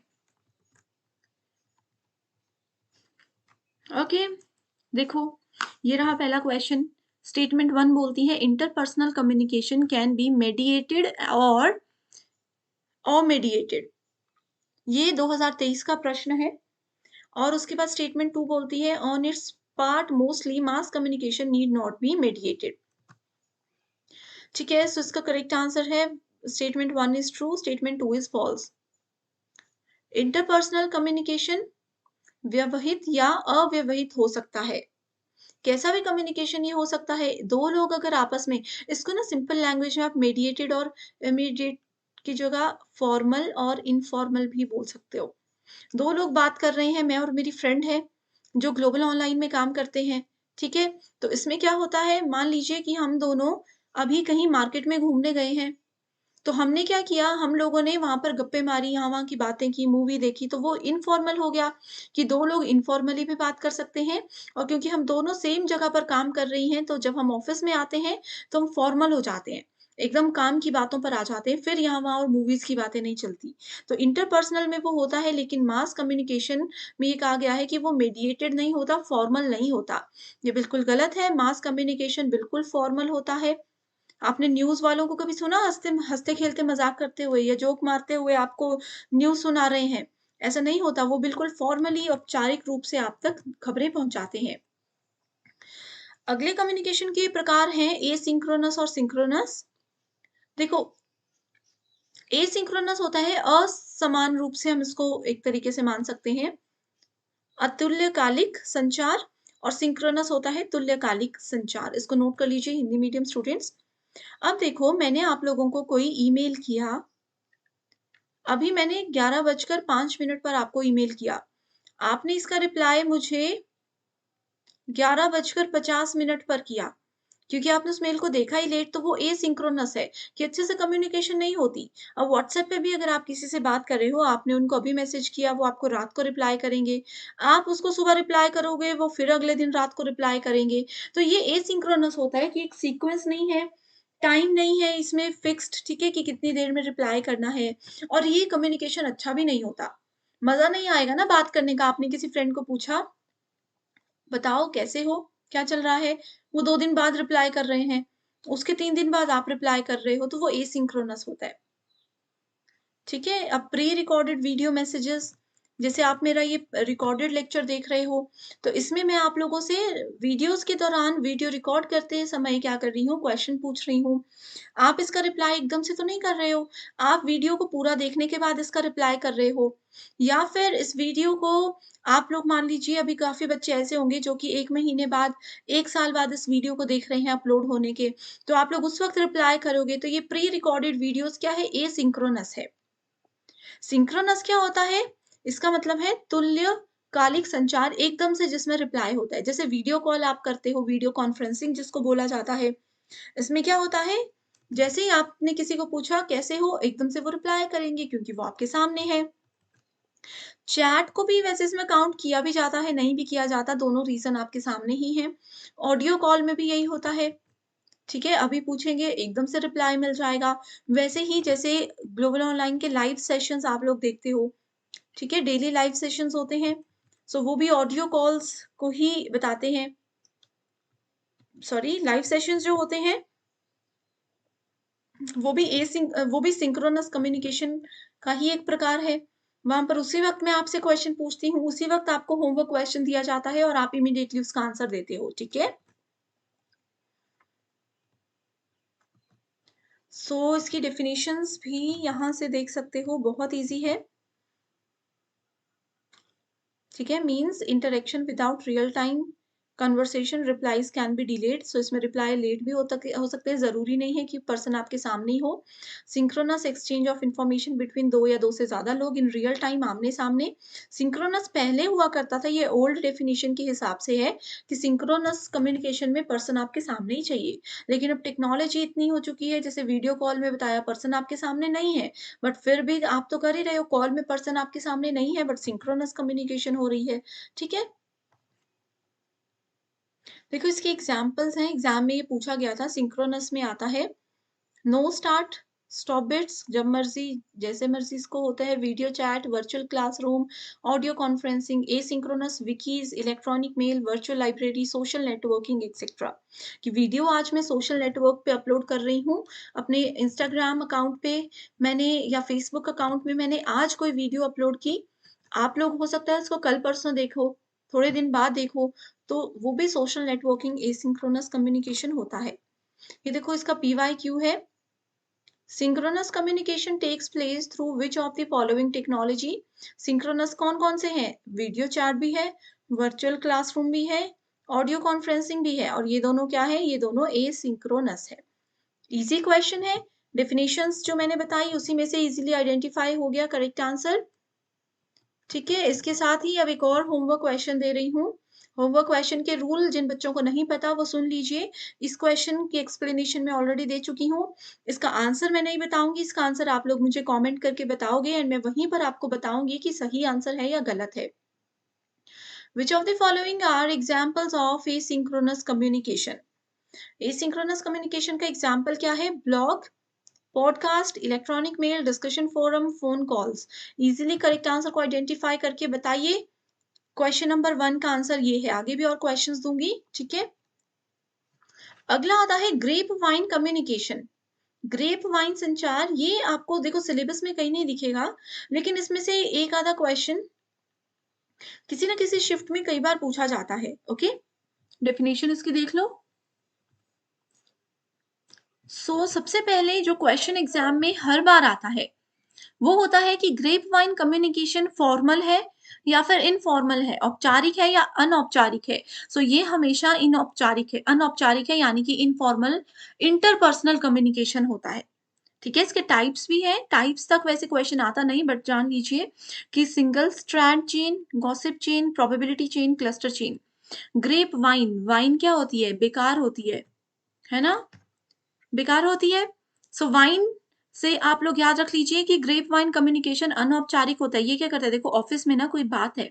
ओके, देखो, ये रहा पहला क्वेश्चन। स्टेटमेंट 1 बोलती है interpersonal communication can be mediated और मेडिएटेड। ये 2023 का प्रश्न है। और उसके बाद स्टेटमेंट 2 बोलती है on its part mostly mass communication need not be mediated. ठीक है, सो इसका करेक्ट आंसर है statement 1 is true, statement 2 is false. Interpersonal communication व्यवहित या अव्यवहित हो सकता है। कैसा भी कम्युनिकेशन ये हो सकता है, दो लोग अगर आपस में, इसको ना सिंपल लैंग्वेज में आप मेडिएटेड और इमीडिएट की जगह फॉर्मल और इनफॉर्मल भी बोल सकते हो। दो लोग बात कर रहे हैं, मैं और मेरी फ्रेंड है जो ग्लोबल ऑनलाइन में काम करते हैं। ठीक है, तो इसमें क्या होता है, मान लीजिए कि हम दोनों अभी कहीं मार्केट में घूमने गए हैं, तो हमने क्या किया, हम लोगों ने वहां पर गप्पे मारी, यहाँ वहां की बातें की, मूवी देखी, तो वो इनफॉर्मल हो गया कि दो लोग इनफॉर्मली भी बात कर सकते हैं। और क्योंकि हम दोनों सेम जगह पर काम कर रही हैं, तो जब हम ऑफिस में आते हैं तो हम फॉर्मल हो जाते हैं, एकदम काम की बातों पर आ जाते हैं, फिर यहाँ वहाँ और मूवीज की बातें नहीं चलती। तो इंटरपर्सनल में वो होता है, लेकिन मास कम्युनिकेशन में ये कहा गया है कि वो मीडिएटेड नहीं होता, फॉर्मल नहीं होता। ये बिल्कुल गलत है, मास कम्युनिकेशन बिल्कुल फॉर्मल होता है। आपने न्यूज़ वालों को कभी सुना हँसते-खेलते मज़ाक करते हुए या जोक मारते हुए आपको न्यूज़ सुना रहे हैं? ऐसा नहीं होता, वो बिल्कुल फ़ॉर्मली औपचारिक रूप से आप तक खबरें पहुँचाते हैं। अगले कम्युनिकेशन के प्रकार हैं एसिंक्रोनस और सिंक्रोनस। देखो, एसिंक्रोनस होता है असमान रूप से, हम इसको एक तरीके से मान सकते हैं, अतुल्यकालिक संचार, और सिंक्रोनस होता है तुल्यकालिक संचार। इसको नोट कर लीजिए हिंदी मीडियम स्टूडेंट्स। अब देखो, मैंने आप लोगों को कोई ईमेल किया, अभी मैंने 11:05 पर आपको ईमेल किया। आपने इसका रिप्लाई मुझे 11:50 पर किया। क्योंकि आपने उस मेल को देखा ही लेट, तो वो एसिंक्रोनस है कि अच्छे से कम्युनिकेशन नहीं होती। अब व्हाट्सएप पे भी अगर आप किसी से बात कर रहे हो, आपने उनको अभी मैसेज किया, वो आपको रात को रिप्लाई करेंगे। आप उसको सुबह रिप्लाई करोगे, वो फिर अगले दिन रात को रिप्लाई करेंगे। तो ये एसिंक्रोनस होता है कि एक सीक्वेंस नहीं है, टाइम नहीं है इसमें फिक्स्ड, ठीक है, कि कितनी देर में रिप्लाई करना है, और ये कम्युनिकेशन अच्छा भी नहीं होता। मज़ा नहीं आएगा ना बात करने का। आपने किसी फ्रेंड को पूछा, "बताओ कैसे हो? क्या चल रहा है?" वो 2 दिन बाद रिप्लाई कर रहे हैं, उसके 3 दिन बाद आप रिप्लाई कर रहे हो, तो वो एसिंक्रोनस होता है। ठीक है? अब प्री रिकॉर्डेड वीडियो मैसेजेस, जैसे आप मेरा ये रिकॉर्डेड लेक्चर देख रहे हो, तो इसमें मैं आप लोगों से वीडियोज़ के दौरान वीडियो रिकॉर्ड करते समय क्या कर रही हूँ, क्वेश्चन पूछ रही हूँ। आप इसका रिप्लाई एकदम से तो नहीं कर रहे हो, आप वीडियो को पूरा देखने के बाद इसका रिप्लाई कर रहे हो। या फिर इस वीडियो को आप लोग मान लीजिए अभी काफ़ी बच्चे ऐसे होंगे जो कि 1 महीने बाद, 1 साल बाद इस वीडियो को देख रहे हैं अपलोड होने के, तो आप लोग उस वक़्त रिप्लाई करोगे, तो ये प्री रिकॉर्डेड वीडियोज़ क्या है, एसिंक्रोनस है। सिंक्रोनस क्या होता है? इसका मतलब है तुल्यकालिक संचार एकदम से जिसमें रिप्लाई होता है। जैसे वीडियो कॉल आप करते हो, वीडियो कॉन्फ्रेंसिंग जिसको बोला जाता है। इसमें क्या होता है? जैसे ही आपने किसी को पूछा कैसे हो? एकदम से वो रिप्लाई करेंगे क्योंकि वो आपके सामने है। चैट को भी वैसे इसमें काउंट किया भी जाता है, नहीं भी किया जाता, दोनों रीज़न आपके सामने ही हैं। ऑडियो कॉल में भी यही होता है। ठीक है? अभी पूछेंगे, एकदम से रिप्लाई मिल जाएगा। वैसे ही जैसे ग्लोबल ऑनलाइन के लाइव सेशंस आप लोग देखते हो, ठीक है? डेली लाइव सेशंस होते हैं, सो वो भी ऑडियो कॉल्स को ही बताते हैं। सॉरी, लाइव सेशंस जो होते हैं, वो भी सिंक्रोनस कम्युनिकेशन का ही एक प्रकार है। वहाँ पर उसी वक़्त मैं आपसे क्वेश्चन पूछती हूँ, उसी वक़्त आपको होमवर्क क्वेश्चन दिया जाता है और आप इमीडिएटली उसका आंसर देते हो, ठीक है? सो इसकी डेफिनिशंस भी यहाँ से देख सकते हो, बहुत ईज़ी है, ठीक है? Means interaction without real time conversation, replies can be delayed. So इसमें रिप्लाई लेट भी हो सकते हैं, ज़रूरी नहीं है कि पर्सन आपके सामने ही हो। Synchronous exchange of information between 2 या 2 से ज़्यादा लोग इन रियल टाइम आमने-सामने। सिंक्रोनस पहले हुआ करता था, ये ओल्ड डेफिनिशन के हिसाब से है कि सिंक्रोनस कम्युनिकेशन में पर्सन आपके सामने ही चाहिए। लेकिन अब टेक्नोलॉजी इतनी हो चुकी है, जैसे वीडियो कॉल में बताया, पर्सन आपके सामने नहीं है, बट फिर भी आप तो कर ही रहे हो, कॉल में पर्सन आपके सामने नहीं है, बट सिंक्रोनस कम्युनिकेशन हो रही है, ठीक है? देखो इसके एग्ज़ाम्पल्स हैं, एग्ज़ाम में ये पूछा गया था, सिंक्रोनस में आता है नो स्टार्ट, स्टॉप बिट्स, जब मर्ज़ी, जैसे मर्ज़ी इसको होता है, video chat, virtual classroom, audio conferencing, asynchronous, wikis, electronic mail, virtual library, social networking et cetera. कि वीडियो आज मैं सोशल नेटवर्क पे अपलोड कर रही हूँ, अपने इंस्टाग्राम अकाउंट पे मैंने या फ़ेसबुक अकाउंट में मैंने आज कोई वीडियो अपलोड की, आप लोग हो सकता है उसको कल-परसों देखो, थोड़े दिन बाद देखो, तो वो भी सोशल नेटवर्किंग एसिंक्रोनस कम्युनिकेशन होता है। ये देखो इसका पीवाईक्यू है, synchronous communication takes place through which of the following technology. Synchronous कौन-कौन से हैं? वीडियो चैट भी है, वर्चुअल क्लासरूम भी है, ऑडियो कॉन्फ्रेंसिंग भी है और ये दोनों क्या है? ये दोनों एसिंक्रोनस है। ईज़ी क्वेश्चन है, डेफिनिशंस जो मैंने बताई उसी में से ईज़िली आइडेंटिफाई हो गया करेक्ट आंसर। ठीक है, इसके साथ ही अब एक और होमवर्क क्वेश्चन दे रही हूँ। होमवर्क क्वेश्चन के रूल जिन बच्चों को नहीं पता वो सुन लीजिए। इस क्वेश्चन की एक्सप्लेनेशन मैं ऑलरेडी दे चुकी हूँ। इसका आंसर मैं नहीं बताऊँगी, इसका आंसर आप लोग मुझे कमेंट करके बताओगे एंड मैं वहीं पर आपको बताऊँगी कि सही आंसर है या गलत है। Which of the following are examples of asynchronous communication? Asynchronous communication का एग्जांपल क्या है? Blog, podcast, electronic mail, discussion forum, phone calls. Easily correct answer को आइडेंटिफाई करके बताइए। क्वेश्चन नंबर 1 का आंसर ये है, आगे भी और क्वेश्चंस दूँगी, ठीक है? अगला आता है grapevine communication. Grapevine संचार, ये आपको देखो सिलेबस में कहीं नहीं दिखेगा, लेकिन इसमें से एक आधा क्वेश्चन किसी न किसी शिफ्ट में कई बार पूछा जाता है, ओके? डेफिनेशन इसकी देख लो। सबसे पहले जो क्वेश्चन एग्ज़ाम में हर बार आता है, वो होता है कि ग्रेप वाइन कम्युनिकेशन फॉर्मल है या फिर इनफॉर्मल है, औपचारिक है या अनौपचारिक है। ये हमेशा इनौपचारिक है, अनौपचारिक है यानी कि इनफॉर्मल इंटरपर्सनल कम्युनिकेशन होता है। ठीक है, इसके टाइप्स भी हैं, टाइप्स तक वैसे क्वेश्चन आता नहीं बट जान लीजिए कि single strand chain, gossip chain, probability chain, cluster chain. Grapevine, vine क्या होती है? बेकार होती है ना? बेकार होती है। वाइन से आप लोग याद रख लीजिए कि ग्रेप वाइन कम्युनिकेशन अनौपचारिक होता है। ये क्या करता है? देखो ऑफिस में ना कोई बात है,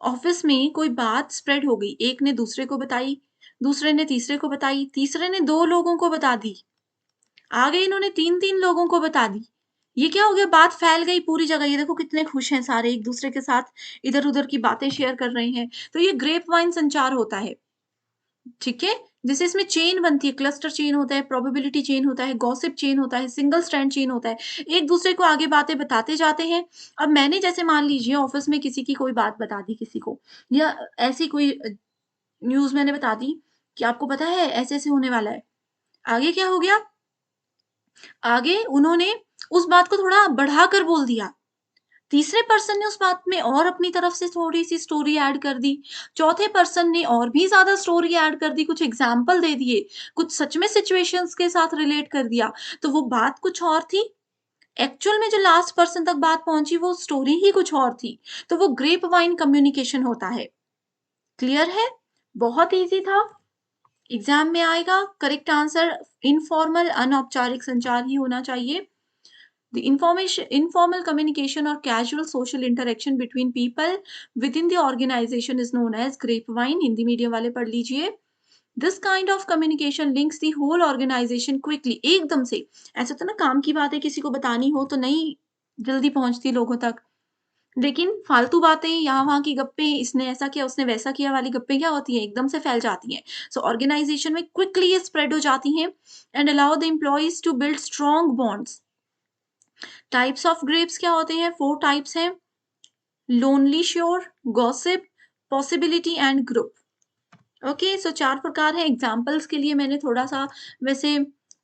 ऑफिस में कोई बात स्प्रेड हो गई, एक ने दूसरे को बताई, दूसरे ने तीसरे को बताई, तीसरे ने 2 लोगों को बता दी, आगे इन्होंने 3-3 लोगों को बता दी। ये क्या हो गया, बात फैल गई पूरी जगह, ये देखो कितने खुश हैं सारे एक दूसरे के साथ, इधर-उधर की बातें शेयर कर रहे हैं। तो ये ग्रेप वाइन संचार होता है, ठीक है? जैसे इसमें चेन बनती है, क्लस्टर चेन होता है, प्रोबेबिलिटी चेन होता है, गॉसिप चेन होता है, सिंगल स्ट्रैंड चेन होता है। एक दूसरे को आगे बातें बताते जाते हैं। अब मैंने जैसे मान लीजिए ऑफ़िस में किसी की कोई बात बता दी किसी को, या ऐसी कोई न्यूज़ मैंने बता दी कि आपको पता है ऐसे-ऐसे होने वाला है। आगे क्या हो गया? आगे उन्होंने उस बात को थोड़ा बढ़ाकर बोल दिया। तीसरे पर्सन ने उस बात में और अपनी तरफ से थोड़ी-सी स्टोरी ऐड कर दी। चौथे पर्सन ने और भी ज़्यादा स्टोरी ऐड कर दी, कुछ एग्ज़ाम्पल दे दिए, कुछ सच में सिचुएशंस के साथ रिलेट कर दिया। तो वो बात कुछ और थी, एक्चुअल में जो लास्ट पर्सन तक बात पहुँची वो स्टोरी ही कुछ और थी। तो वो ग्रेप वाइन कम्युनिकेशन होता है। क्लियर है? बहुत ईज़ी था। एग्ज़ाम में आएगा, करेक्ट आंसर इनफॉर्मल अनौपचारिक संचार ही होना चाहिए। The information, informal communication or casual social interaction between people within the organization is known as grapevine. Hindi medium वाले पढ़ लीजिए। This kind of communication links the whole organization quickly. एकदम से, ऐसा तो ना काम की बातें किसी को बतानी हो तो नहीं जल्दी पहुंचती लोगों तक, लेकिन फालतू बातें यहाँ वहाँ की गप्पे, इसने ऐसा किया उसने वैसा किया वाली गप्पे क्या होती हैं, एकदम से फैल जाती हैं। सो ऑर्गेनाइजेशन में क्विकली ये स्प्रेड हो जाती हैं and allow the employees to build strong bonds. Types of grapes क्या होते हैं? 4 टाइप्स हैं, lonely sure, gossip, possibility and group. Okay, so 4 प्रकार हैं। एग्ज़ाम्पल्स के लिए मैंने थोड़ा-सा वैसे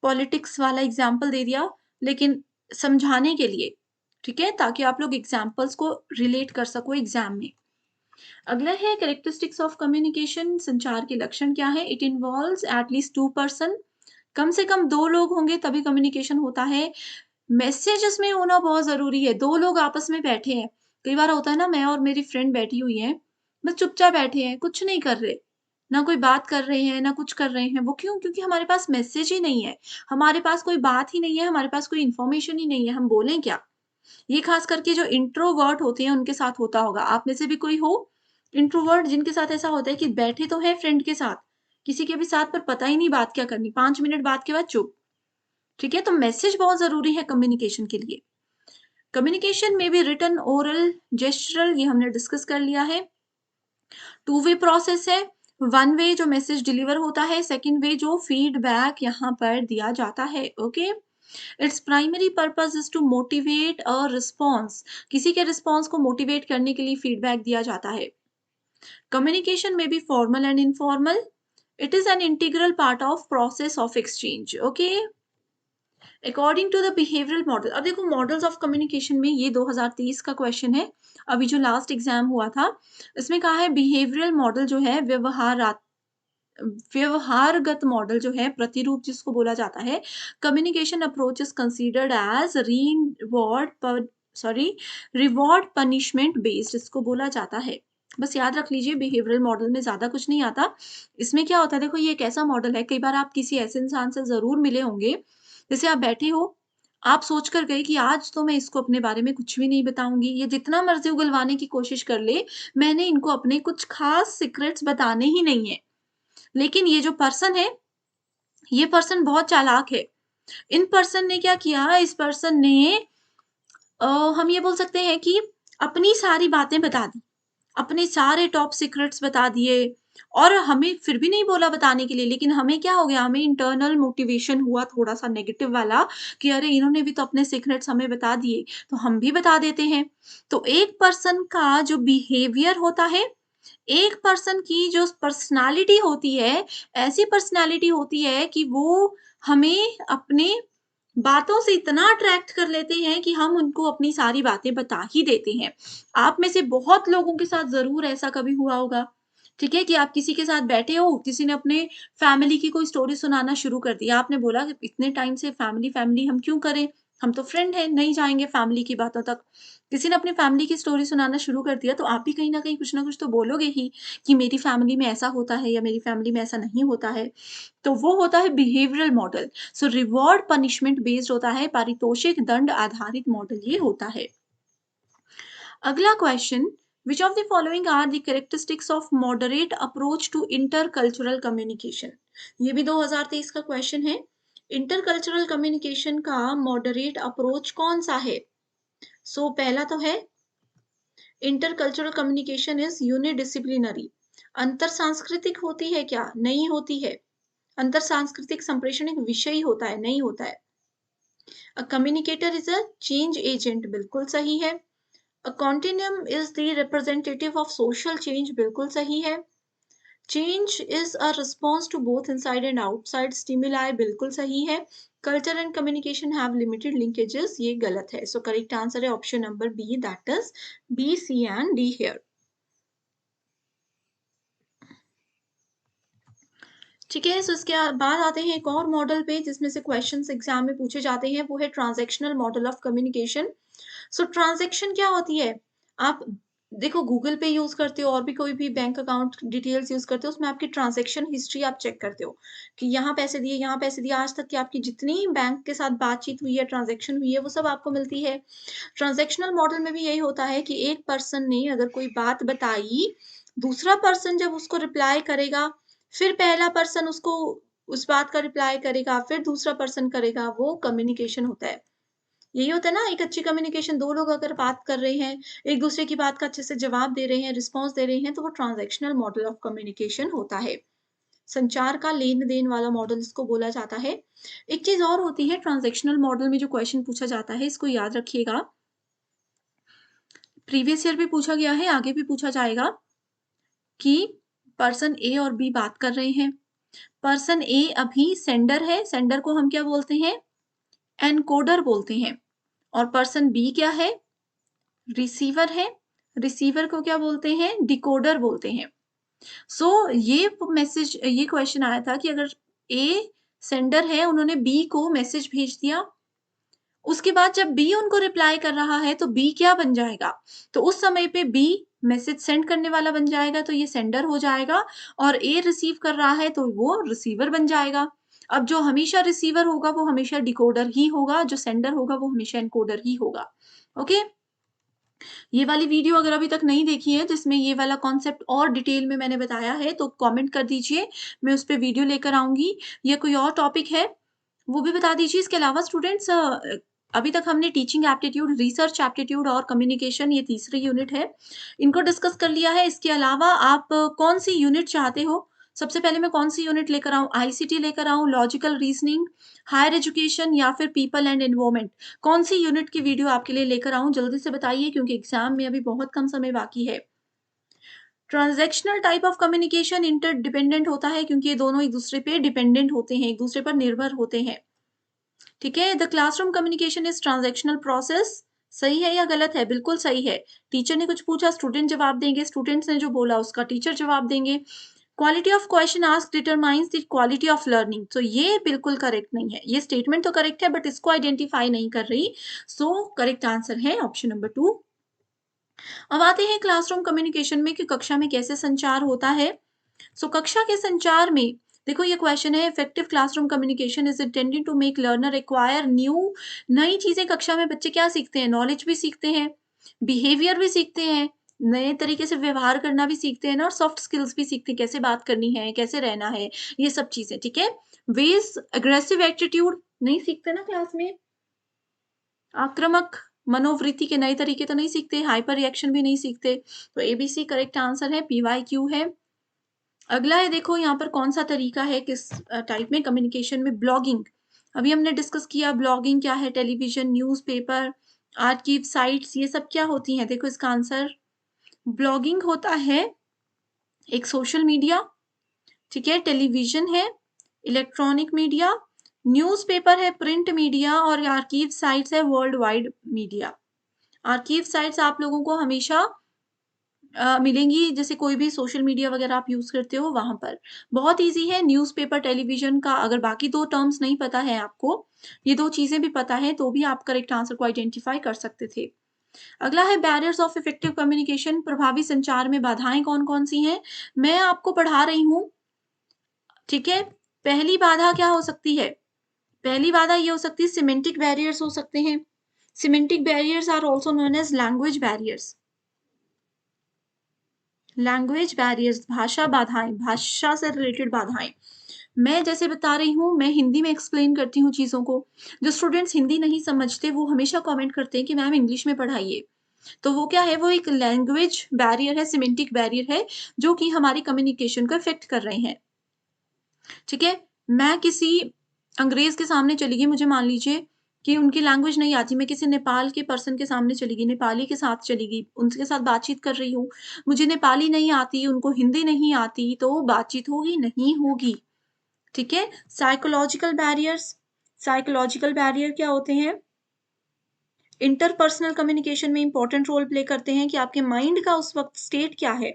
पॉलिटिक्स वाला एग्ज़ाम्पल दे दिया, लेकिन समझाने के लिए, ठीक है? ताकि आप लोग एग्ज़ाम्पल्स को रिलेट कर सको एग्ज़ाम में। अगला है कैरेक्टरिस्टिक्स ऑफ कम्युनिकेशन, संचार के लक्षण क्या हैं? It involves at least 2 person, कम से कम 2 लोग होंगे तभी कम्युनिकेशन होता है। मैसेजेस में होना बहुत ज़रूरी है, 2 लोग आपस में बैठे हैं। कई बार होता है ना, मैं और मेरी फ्रेंड बैठी हुई हैं, बस चुपचाप बैठे हैं, कुछ नहीं कर रहे। ना कोई बात कर रहे हैं, ना कुछ कर रहे हैं। वो क्यों? क्योंकि हमारे पास मैसेज ही नहीं है, हमारे पास कोई बात ही नहीं है, हमारे पास कोई इन्फॉर्मेशन ही नहीं है, हम बोलें क्या? ये खास करके जो इंट्रोवर्ट होते हैं उनके साथ होता होगा। आप में से भी कोई हो इंट्रोवर्ट जिनके साथ ऐसा होता है कि बैठे तो हैं फ्रेंड के साथ, किसी के भी साथ, पर पता ही नहीं बात क्या करनी, 5 मिनट बात के बाद चुप। ठीक है? तो मैसेज बहुत ज़रूरी है कम्युनिकेशन के लिए। कम्युनिकेशन में भी रिटन, ओरल, जेस्चरल, ये हमने डिस्कस कर लिया है। टू वे प्रोसेस है, वन वे जो मैसेज डिलीवर होता है, सेकंड वे जो फीडबैक यहाँ पर दिया जाता है। Okay, its primary purpose is to motivate a response, किसी के रिस्पॉन्स को मोटिवेट करने के लिए फीडबैक दिया जाता है। कम्युनिकेशन में भी formal and informal, it is an integral part of process of exchange. Okay, according to the behavioural model, अब देखो मॉडल्स ऑफ कम्युनिकेशन में ये 2023 का क्वेश्चन है, अभी जो लास्ट एग्जाम हुआ था इसमें कहा है बिहेवियरल मॉडल जो है व्यवहारगत मॉडल जो है, प्रतिरूप जिसको बोला जाता है, communication approach is considered as sorry reward punishment based, इसको बोला जाता है। बस याद रख लीजिए, बिहेवियरल मॉडल में ज्यादा कुछ नहीं आता। इसमें क्या होता है, देखो ये एक ऐसा मॉडल है, कई बार आप किसी ऐसे इंसान से जरूर मिले होंगे, जैसे आप बैठे हो, आप सोच कर गए कि आज तो मैं इसको अपने बारे में कुछ भी नहीं बताऊंगी, ये जितना मर्जी उगलवाने की कोशिश कर ले, मैंने इनको अपने कुछ खास सीक्रेट्स बताने ही नहीं है। लेकिन ये जो पर्सन है, ये पर्सन बहुत चालाक है। इन पर्सन ने क्या किया, इस पर्सन ने अ, हम ये बोल सकते हैं कि अपनी सारी बातें बता दी, अपने सारे टॉप सीक्रेट्स बता दिए, और हमें फिर भी नहीं बोला बताने के लिए, लेकिन हमें क्या हो गया, हमें इंटरनल मोटिवेशन हुआ थोड़ा सा नेगेटिव वाला कि अरे इन्होंने भी तो अपने सीक्रेट्स हमें बता दिए, तो हम भी बता देते हैं। तो एक पर्सन का जो बिहेवियर होता है, एक पर्सन की जो पर्सनालिटी होती है, ऐसी पर्सनालिटी होती है कि वो हमें अपने बातों से इतना अट्रैक्ट कर लेते हैं कि हम उनको अपनी सारी बातें बता ही देते हैं। आप में से बहुत लोगों के साथ ज़रूर ऐसा कभी हुआ होगा, ठीक है? कि आप किसी के साथ बैठे हो, किसी ने अपने फैमिली की कोई स्टोरी सुनाना शुरू कर दिया। आपने बोला कि इतने टाइम से फैमिली, फैमिली हम क्यों करें? हम तो फ्रेंड हैं, नहीं जाएँगे फैमिली की बातों तक। किसी ने अपनी फैमिली की स्टोरी सुनाना शुरू कर दिया, तो आप भी कहीं न कहीं कुछ न कुछ तो बोलोगे ही कि मेरी फैमिली में ऐसा होता है या मेरी फैमिली में ऐसा नहीं होता है। तो वो होता है बिहेवियरल मॉडल। सो रिवॉर्ड पनिशमेंट बेस्ड होता है, पारितोषिक दंड आधारित मॉडल ये होता है। अगला question, which of the following are the characteristics of moderate approach to intercultural communication, ये भी 2023 का क्वेश्चन है। इंटरकल्चरल कम्युनिकेशन का मॉडरेट अप्रोच कौन सा है? पहला तो है इंटरकल्चरल कम्युनिकेशन इज यूनिडिसिप्लिनरी। अंतर सांस्कृतिक होती है क्या? नहीं होती है। अंतर सांस्कृतिक संप्रेषण एक विषय होता है, नहीं होता है। A communicator is a change agent, बिल्कुल सही है। A continuum is the representative of social change, बिल्कुल सही है। Change is a response to both inside and outside stimuli, बिल्कुल सही है। Culture and communication have limited linkages, ये गलत है। सो करेक्ट आंसर है option number B, that is B, C and D here. ठीक है, सो इसके बाद आते हैं एक और मॉडल पे जिसमें से क्वेश्चंस एग्जाम में पूछे जाते हैं, वो है transactional model of communication. So transaction क्या होती है? आप देखो गूगल पे यूज करते हो और भी कोई भी बैंक अकाउंट डिटेल्स यूज करते हो, उसमें आपकी ट्रांजैक्शन हिस्ट्री आप चेक करते हो कि यहाँ पैसे दिए, यहाँ पैसे दिए, आज तक की आपकी जितनी बैंक के साथ बातचीत हुई है, ट्रांजैक्शन हुई है, वो सब आपको मिलती है। ट्रांजैक्शनल मॉडल में भी यही होता है कि एक पर्सन ने अगर कोई बात बताई, दूसरा पर्सन जब उसको रिप्लाई करेगा, फिर पहला पर्सन उसको उस बात का रिप्लाई करेगा, फिर दूसरा पर्सन करेगा, वो कम्युनिकेशन होता है। यही होता है ना, एक अच्छी कम्युनिकेशन, 2 लोग अगर बात कर रहे हैं, एक दूसरे की बात का अच्छे से जवाब दे रहे हैं, रिस्पॉन्स दे रहे हैं, तो वो ट्रांजैक्शनल मॉडल ऑफ कम्युनिकेशन होता है। संचार का लेन-देन वाला मॉडल इसको बोला जाता है। एक चीज़ और होती है ट्रांजैक्शनल मॉडल में जो क्वेश्चन पूछा जाता है, इसको याद रखिएगा। प्रीवियस ईयर भी पूछा गया है, आगे भी पूछा जाएगा कि पर्सन ए और बी बात कर रहे हैं। पर्सन ए अभी सेंडर है, सेंडर को हम क्या बोलते हैं? एनकोडर बोलते हैं। और पर्सन बी क्या है? रिसीवर है। रिसीवर को क्या बोलते हैं? डिकोडर बोलते हैं। ये मैसेज, ये क्वेश्चन आया था कि अगर ए सेंडर है, उन्होंने बी को मैसेज भेज दिया, उसके बाद जब बी उनको रिप्लाई कर रहा है तो बी क्या बन जाएगा? तो उस समय पे बी मैसेज सेंड करने वाला बन जाएगा, तो ये सेंडर हो जाएगा, और ए रिसीव कर रहा है तो वो रिसीवर बन जाएगा। अब जो हमेशा रिसीवर होगा वो हमेशा डिकोडर ही होगा, जो सेंडर होगा वो हमेशा एनकोडर ही होगा। ओके? ये वाली वीडियो अगर अभी तक नहीं देखी है जिसमें ये वाला कॉन्सेप्ट और डिटेल में मैंने बताया है, तो कमेंट कर दीजिए, मैं उस पे वीडियो लेकर आऊँगी। या कोई और टॉपिक है, वो भी बता दीजिए। इसके अलावा स्टूडेंट्स, अभी तक हमने टीचिंग एप्टीट्यूड, रिसर्च एप्टीट्यूड और कम्युनिकेशन, ये तीसरी यूनिट है, इनको डिस्कस कर लिया है। इसके अलावा आप कौन-सी यूनिट चाहते हो? सबसे पहले मैं कौन-सी यूनिट लेकर आऊँ? आईसीटी लेकर आऊँ, लॉजिकल रीज़निंग, हायर एजुकेशन या फिर पीपल एंड एनवायरनमेंट? कौन-सी यूनिट की वीडियो आपके लिए लेकर आऊँ? जल्दी से बताइए क्योंकि एग्ज़ाम में अभी बहुत कम समय बाकी है। Transactional type of communication interdependent होता है क्योंकि ये दोनों एक दूसरे पे डिपेंडेंट होते हैं, एक दूसरे पर निर्भर होते हैं। ठीक है? The classroom communication is transactional process, सही है या गलत है? बिल्कुल सही है। टीचर ने कुछ पूछा, स्टूडेंट जवाब देंगे, स्टूडेंट्स ने जो बोला उसका टीचर जवाब देंगे। Quality of question asked determines the quality of learning, तो ये बिल्कुल करेक्ट नहीं है। ये स्टेटमेंट तो करेक्ट है बट इसको आइडेंटिफाई नहीं कर रही। करेक्ट आंसर है ऑप्शन नंबर 2। अब आते हैं क्लासरूम कम्युनिकेशन में कि कक्षा में कैसे संचार होता है। कक्षा के संचार में देखो ये क्वेश्चन है, effective classroom communication is intended to make learner acquire new, नई चीजें। कक्षा में बच्चे क्या सीखते हैं? नॉलेज भी सीखते हैं, बिहेवियर भी सीखते हैं, नए तरीके से व्यवहार करना भी सीखते हैं ना, और सॉफ्ट स्किल्स भी सीखते हैं, कैसे बात करनी है, कैसे रहना है, ये सब चीजें। ठीक है? वेज अग्रेसिव एटीट्यूड नहीं सीखते ना क्लास में, आक्रामक मनोवृत्ति के नए तरीके तो नहीं सीखते, हाइपर रिएक्शन भी नहीं सीखते। तो एबीसी करेक्ट आंसर है, पीवाईक्यू है। अगला है, देखो यहाँ पर कौन सा तरीका है किस टाइप में कम्युनिकेशन में? ब्लॉगिंग, अभी हमने डिस्कस किया ब्लॉगिंग क्या है। टेलीविजन, न्यूज़पेपर, आर्कीव साइट्स, ये सब क्या होती हैं? देखो इसका आंसर ब्लॉगिंग होता है एक सोशल मीडिया। ठीक है? टेलीविजन है इलेक्ट्रॉनिक मीडिया, न्यूज़पेपर है प्रिंट मीडिया, और आर्कीव साइट्स है world wide media. Archive sites आप लोगों को हमेशा मिलेंगी, जैसे कोई भी सोशल मीडिया वगैरह आप यूज़ करते हो वहाँ पर। बहुत ईज़ी है, न्यूज़पेपर, टेलीविज़न का अगर बाकी 2 टर्म्स नहीं पता है आपको, ये 2 चीज़ें भी पता है तो भी आप करेक्ट आंसर को आइडेंटिफ़ाई कर सकते थे। अगला है बैरियर्स ऑफ इफेक्टिव कम्युनिकेशन, प्रभावी संचार में बाधाएँ कौन-कौन सी हैं? मैं आपको पढ़ा रही हूँ, ठीक है? पहली बाधा क्या हो सकती है? पहली बाधा ये हो सकती है, सिमेंटिक बैरियर्स हो सकते हैं। Semantic barriers are also known as language barriers. Language barriers, भाषा बाधाएं, भाषा से रिलेटेड बाधाएं। मैं जैसे बता रही हूँ, मैं हिंदी में एक्सप्लेन करती हूँ चीज़ों को। जो स्टूडेंट्स हिंदी नहीं समझते, वो हमेशा कमेंट करते हैं कि मैम इंग्लिश में पढ़ाइए। तो वो क्या है, वो एक लैंग्वेज बैरियर है, सिमेंटिक बैरियर है, जो कि हमारी कम्युनिकेशन को इफ़ेक्ट कर रहे हैं। ठीक है? मैं किसी अंग्रेज़ के सामने चली गई, मुझे मान लीजिए कि उनकी लैंग्वेज नहीं आती, मैं किसी नेपाल के पर्सन के सामने चली गई, नेपाली के साथ चली गई, उनके साथ बातचीत कर रही हूँ। मुझे नेपाली नहीं आती, उनको हिंदी नहीं आती, तो बातचीत होगी? नहीं होगी। ठीक है? साइकोलॉजिकल बैरियर क्या होते हैं? इंटरपर्सनल कम्युनिकेशन में इंपॉर्टेंट रोल प्ले करते हैं कि आपके माइंड का उस वक़्त स्टेट क्या है।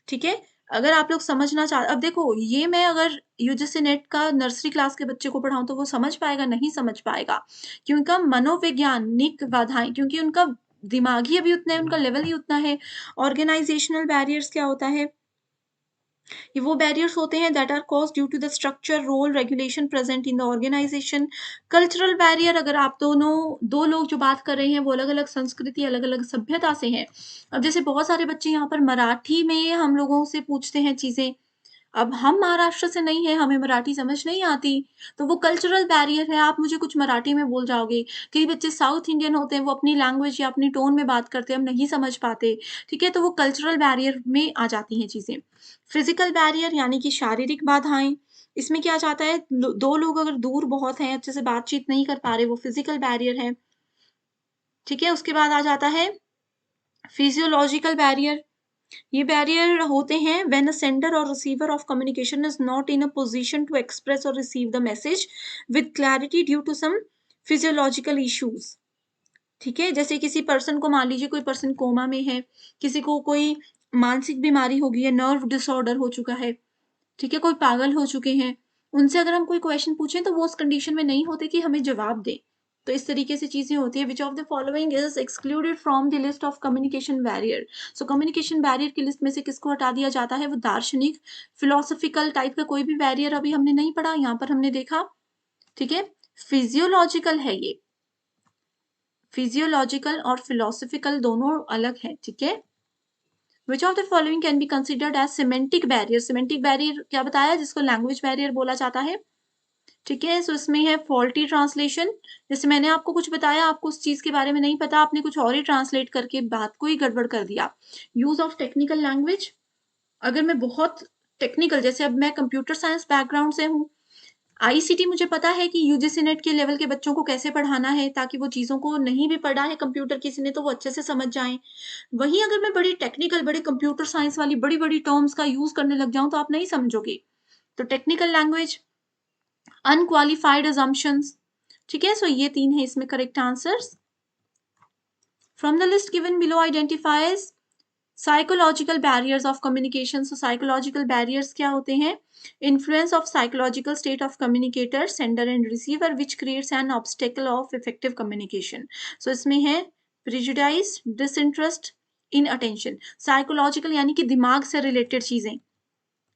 ठीक है? अगर आप लोग समझना चाह अब देखो, ये मैं अगर यूजीसी नेट का नर्सरी क्लास के बच्चे को पढ़ाऊँ तो वो समझ पाएगा? नहीं समझ पाएगा। क्योंकि उनका मनोवैज्ञानिक बाधाएँ, क्योंकि उनका दिमाग ही अभी उतना है, उनका लेवल ही उतना है। ऑर्गेनाइज़ेशनल बैरियर्स क्या होता है? ये वो बैरियर्स होते हैं that are caused due to the structure, role, regulation present in the organisation. Cultural barrier, अगर आप दोनों 2 लोग जो बात कर रहे हैं वो अलग-अलग संस्कृति, अलग-अलग सभ्यता से हैं। अब जैसे बहुत सारे बच्चे यहाँ पर मराठी में हम लोगों से पूछते हैं चीज़ें। अब हम महाराष्ट्र से नहीं हैं, हमें मराठी समझ नहीं आती, तो वो कल्चरल बैरियर है, आप मुझे कुछ मराठी में बोल जाओगे। कई बच्चे साउथ इंडियन होते हैं, वो अपनी लैंग्वेज या अपनी टोन में बात करते हैं, हम नहीं समझ पाते, ठीक है? तो वो कल्चरल बैरियर में आ जाती हैं चीज़ें। फिज़िकल बैरियर यानी कि शारीरिक बाधाएँ, इसमें क्या आ जाता है, लो 2 लोग अगर दूर बहुत हैं, अच्छे से बातचीत नहीं कर पा रहे, वो फिज़िकल बैरियर है, ठीक है? उसके बाद आ जाता है फिज़ियोलॉजिकल बैरियर। ये बैरियर होते हैं when a sender or receiver of communication is not in a position to express or receive the message with clarity due to some physiological issues. ठीक है? जैसे किसी पर्सन को, मान लीजिए कोई पर्सन कोमा में है, किसी को कोई मानसिक बीमारी हो गई है, नर्व डिसऑर्डर हो चुका है, ठीक है? कोई पागल हो चुके हैं, उनसे अगर हम कोई क्वेश्चन पूछें तो वो उस कंडीशन में नहीं होते कि हमें जवाब दें। तो इस तरीके से चीज़ें होती हैं। Which of the following is excluded from the list of communication barrier? So communication barrier की लिस्ट में से किसको हटा दिया जाता है? वो दार्शनिक, फिलॉसफिकल टाइप का कोई भी बैरियर अभी हमने नहीं पढ़ा, यहाँ पर हमने देखा, ठीक है? फिजियोलॉजिकल है ये। फिजियोलॉजिकल और फिलॉसफिकल दोनों अलग हैं, ठीक है? Which of the following can be considered as semantic barrier? Semantic barrier क्या बताया, जिसको लैंग्वेज बैरियर बोला जाता है, ठीक है? सो इसमें है फॉल्टी ट्रांसलेशन। जैसे मैंने आपको कुछ बताया, आपको उस चीज के बारे में नहीं पता, आपने कुछ और ही ट्रांसलेट करके बात को ही गड़बड़ कर दिया। यूज ऑफ टेक्निकल लैंग्वेज, अगर मैं बहुत टेक्निकल, जैसे अब मैं कंप्यूटर साइंस बैकग्राउंड से हूँ, आईसीटी मुझे पता है कि यूजीसी नेट के लेवल के बच्चों को कैसे पढ़ाना है, ताकि वो चीज़ों को नहीं भी पढ़ा है कंप्यूटर किसी ने तो वो अच्छे से समझ जाएँ। वहीं अगर मैं बड़ी टेक्निकल, बड़े कंप्यूटर साइंस वाली बड़ी-बड़ी टर्म्स का यूज़ करने लग जाऊँ तो आप नहीं समझोगे। तो टेक्निकल लैंग्वेज, अनक्वालिफाइड असम्पशंस, ठीक है? सो ये 3 है इसमें correct answers. From the list given below identifies psychological barriers of communication. So psychological barriers क्या होते हैं? Influence of psychological state of communicator, sender and receiver which creates an obstacle of effective communication. So इसमें है prejudice, disinterest, in attention. Psychological यानी कि दिमाग से related चीजें,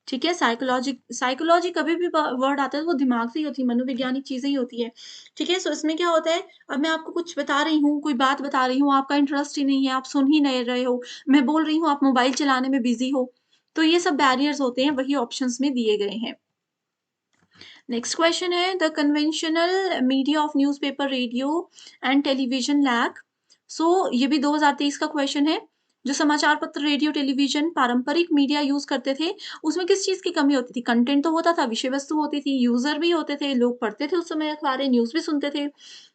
ठीक है? साइकोलॉजी कभी भी वर्ड आता है तो वो दिमाग से ही होती है, मनोवैज्ञानिक चीजें ही होती है, ठीक है? सो इसमें क्या होता है, अब मैं आपको कुछ बता रही हूँ, कोई बात बता रही हूँ, आपका इंटरेस्ट ही नहीं है, आप सुन ही नहीं रहे हो, मैं बोल रही हूँ, आप मोबाइल चलाने में बिजी हो, तो ये सब बैरियर्स होते हैं, वही ऑप्शंस में दिए गए हैं। नेक्स्ट क्वेश्चन है, the conventional media of newspaper, radio and television lack. So ये भी 2023 का क्वेश्चन है। जो समाचार पत्र, रेडियो, टेलीविजन पारंपरिक मीडिया यूज करते थे, उसमें किस चीज की कमी होती थी? कंटेंट तो होता था, विषय वस्तु होती थी, यूजर भी होते थे, लोग पढ़ते थे उस समय अखबारें, न्यूज भी सुनते थे,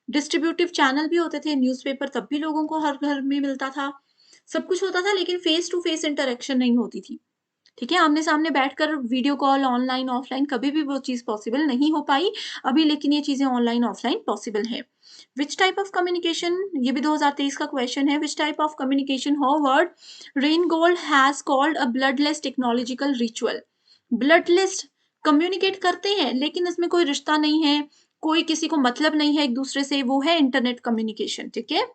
डिस्ट्रीब्यूटिव चैनल भी होते थे, न्यूज़पेपर तब भी लोगों को हर घर में मिलता था, सब कुछ होता था, लेकिन फेस टू फेस इंटरेक्शन नहीं होती थी, ठीक है? आमने-सामने बैठकर वीडियो कॉल, ऑनलाइन, ऑफलाइन कभी भी वो चीज़ पॉसिबल नहीं हो पाई अभी, लेकिन ये चीज़ें ऑनलाइन, ऑफलाइन पॉसिबल है। व्हिच टाइप ऑफ कम्युनिकेशन, ये भी 2023 का क्वेश्चन है। Which type of communication Howard Rheingold has called a bloodless technological ritual? Bloodless communicate करते हैं, लेकिन इसमें कोई रिश्ता नहीं है, कोई किसी को मतलब नहीं है एक-दूसरे से, वो है इंटरनेट कम्युनिकेशन, ठीक है?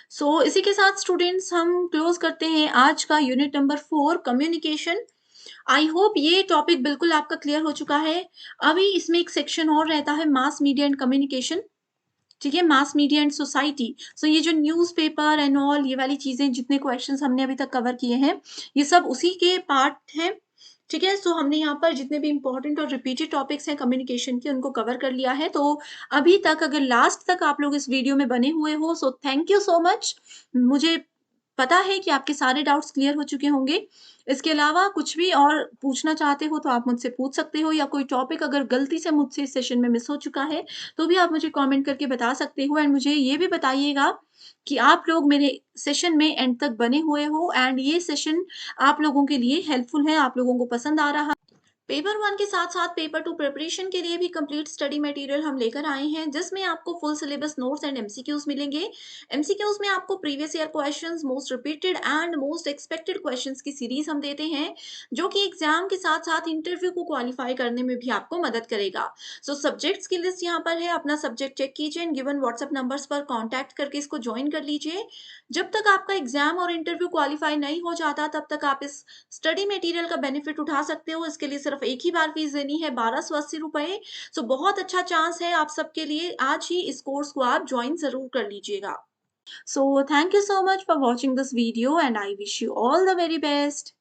सो इसी के साथ स्टूडेंट्स हम क्लोज करते हैं आज का unit number 4 communication. I hope ये टॉपिक बिल्कुल आपका क्लियर हो चुका है। अभी इसमें एक सेक्शन और रहता है, मास मीडिया एंड कम्युनिकेशन, ठीक है? Mass media and society. So ये जो न्यूज़पेपर एंड ऑल ये वाली चीज़ें, जितने क्वेश्चंस हमने अभी तक कवर किए हैं, ये सब उसी के पार्ट हैं, ठीक है, सो हमने यहाँ पर जितने भी इम्पोर्टेंट और रिपीटेड टॉपिक्स हैं कम्युनिकेशन के उनको कवर कर लिया है। तो अभी तक अगर लास्ट तक आप लोग इस वीडियो में बने हुए हो so thank you so much. मुझे पता है कि आपके सारे डाउट्स क्लियर हो चुके होंगे। इसके अलावा कुछ भी और पूछना चाहते हो तो आप मुझसे पूछ सकते हो, या कोई टॉपिक अगर गलती से मुझसे इस सेशन में मिस हो चुका है, तो भी आप मुझे कमेंट करके बता सकते हो। एंड मुझे ये भी बताइएगा कि आप लोग मेरे सेशन में एंड तक बने हुए हो एंड ये सेशन आप लोगों के लिए हेल्पफुल है, आप लोगों को पसंद आ रहा। पेपर 1 के साथ-साथ पेपर 2 प्रिपरेशन के लिए भी कंप्लीट स्टडी मटेरियल हम लेकर आए हैं, जिसमें आपको full syllabus notes and MCQs मिलेंगे। एमसीक्यूज़ में आपको previous year questions, most repeated and most expected questions की सीरीज हम देते हैं, जो कि एग्जाम के साथ-साथ इंटरव्यू को क्वालिफाई करने में भी आपको मदद करेगा। सो सब्जेक्ट्स की लिस्ट यहाँ पर है, अपना सब्जेक्ट चेक कीजिए एंड गिवन व्हाट्सएप नंबर्स पर कॉन्टैक्ट करके इसको जॉइन कर लीजिए। जब तक आपका एग्जाम और इंटरव्यू क्वालिफाई नहीं हो जाता, तब तक आप इस स्टडी मटेरियल का बेनिफिट उठा सकते हो। इसके लिए सिर्फ एक ही बार फीस देनी है, 1280 रुपए। सो बहुत अच्छा चांस है आप सबके लिए, आज ही इस कोर्स को आप ज्वाइन जरूर कर लीजिएगा। So thank you so much for watching this video and I wish you all the very best.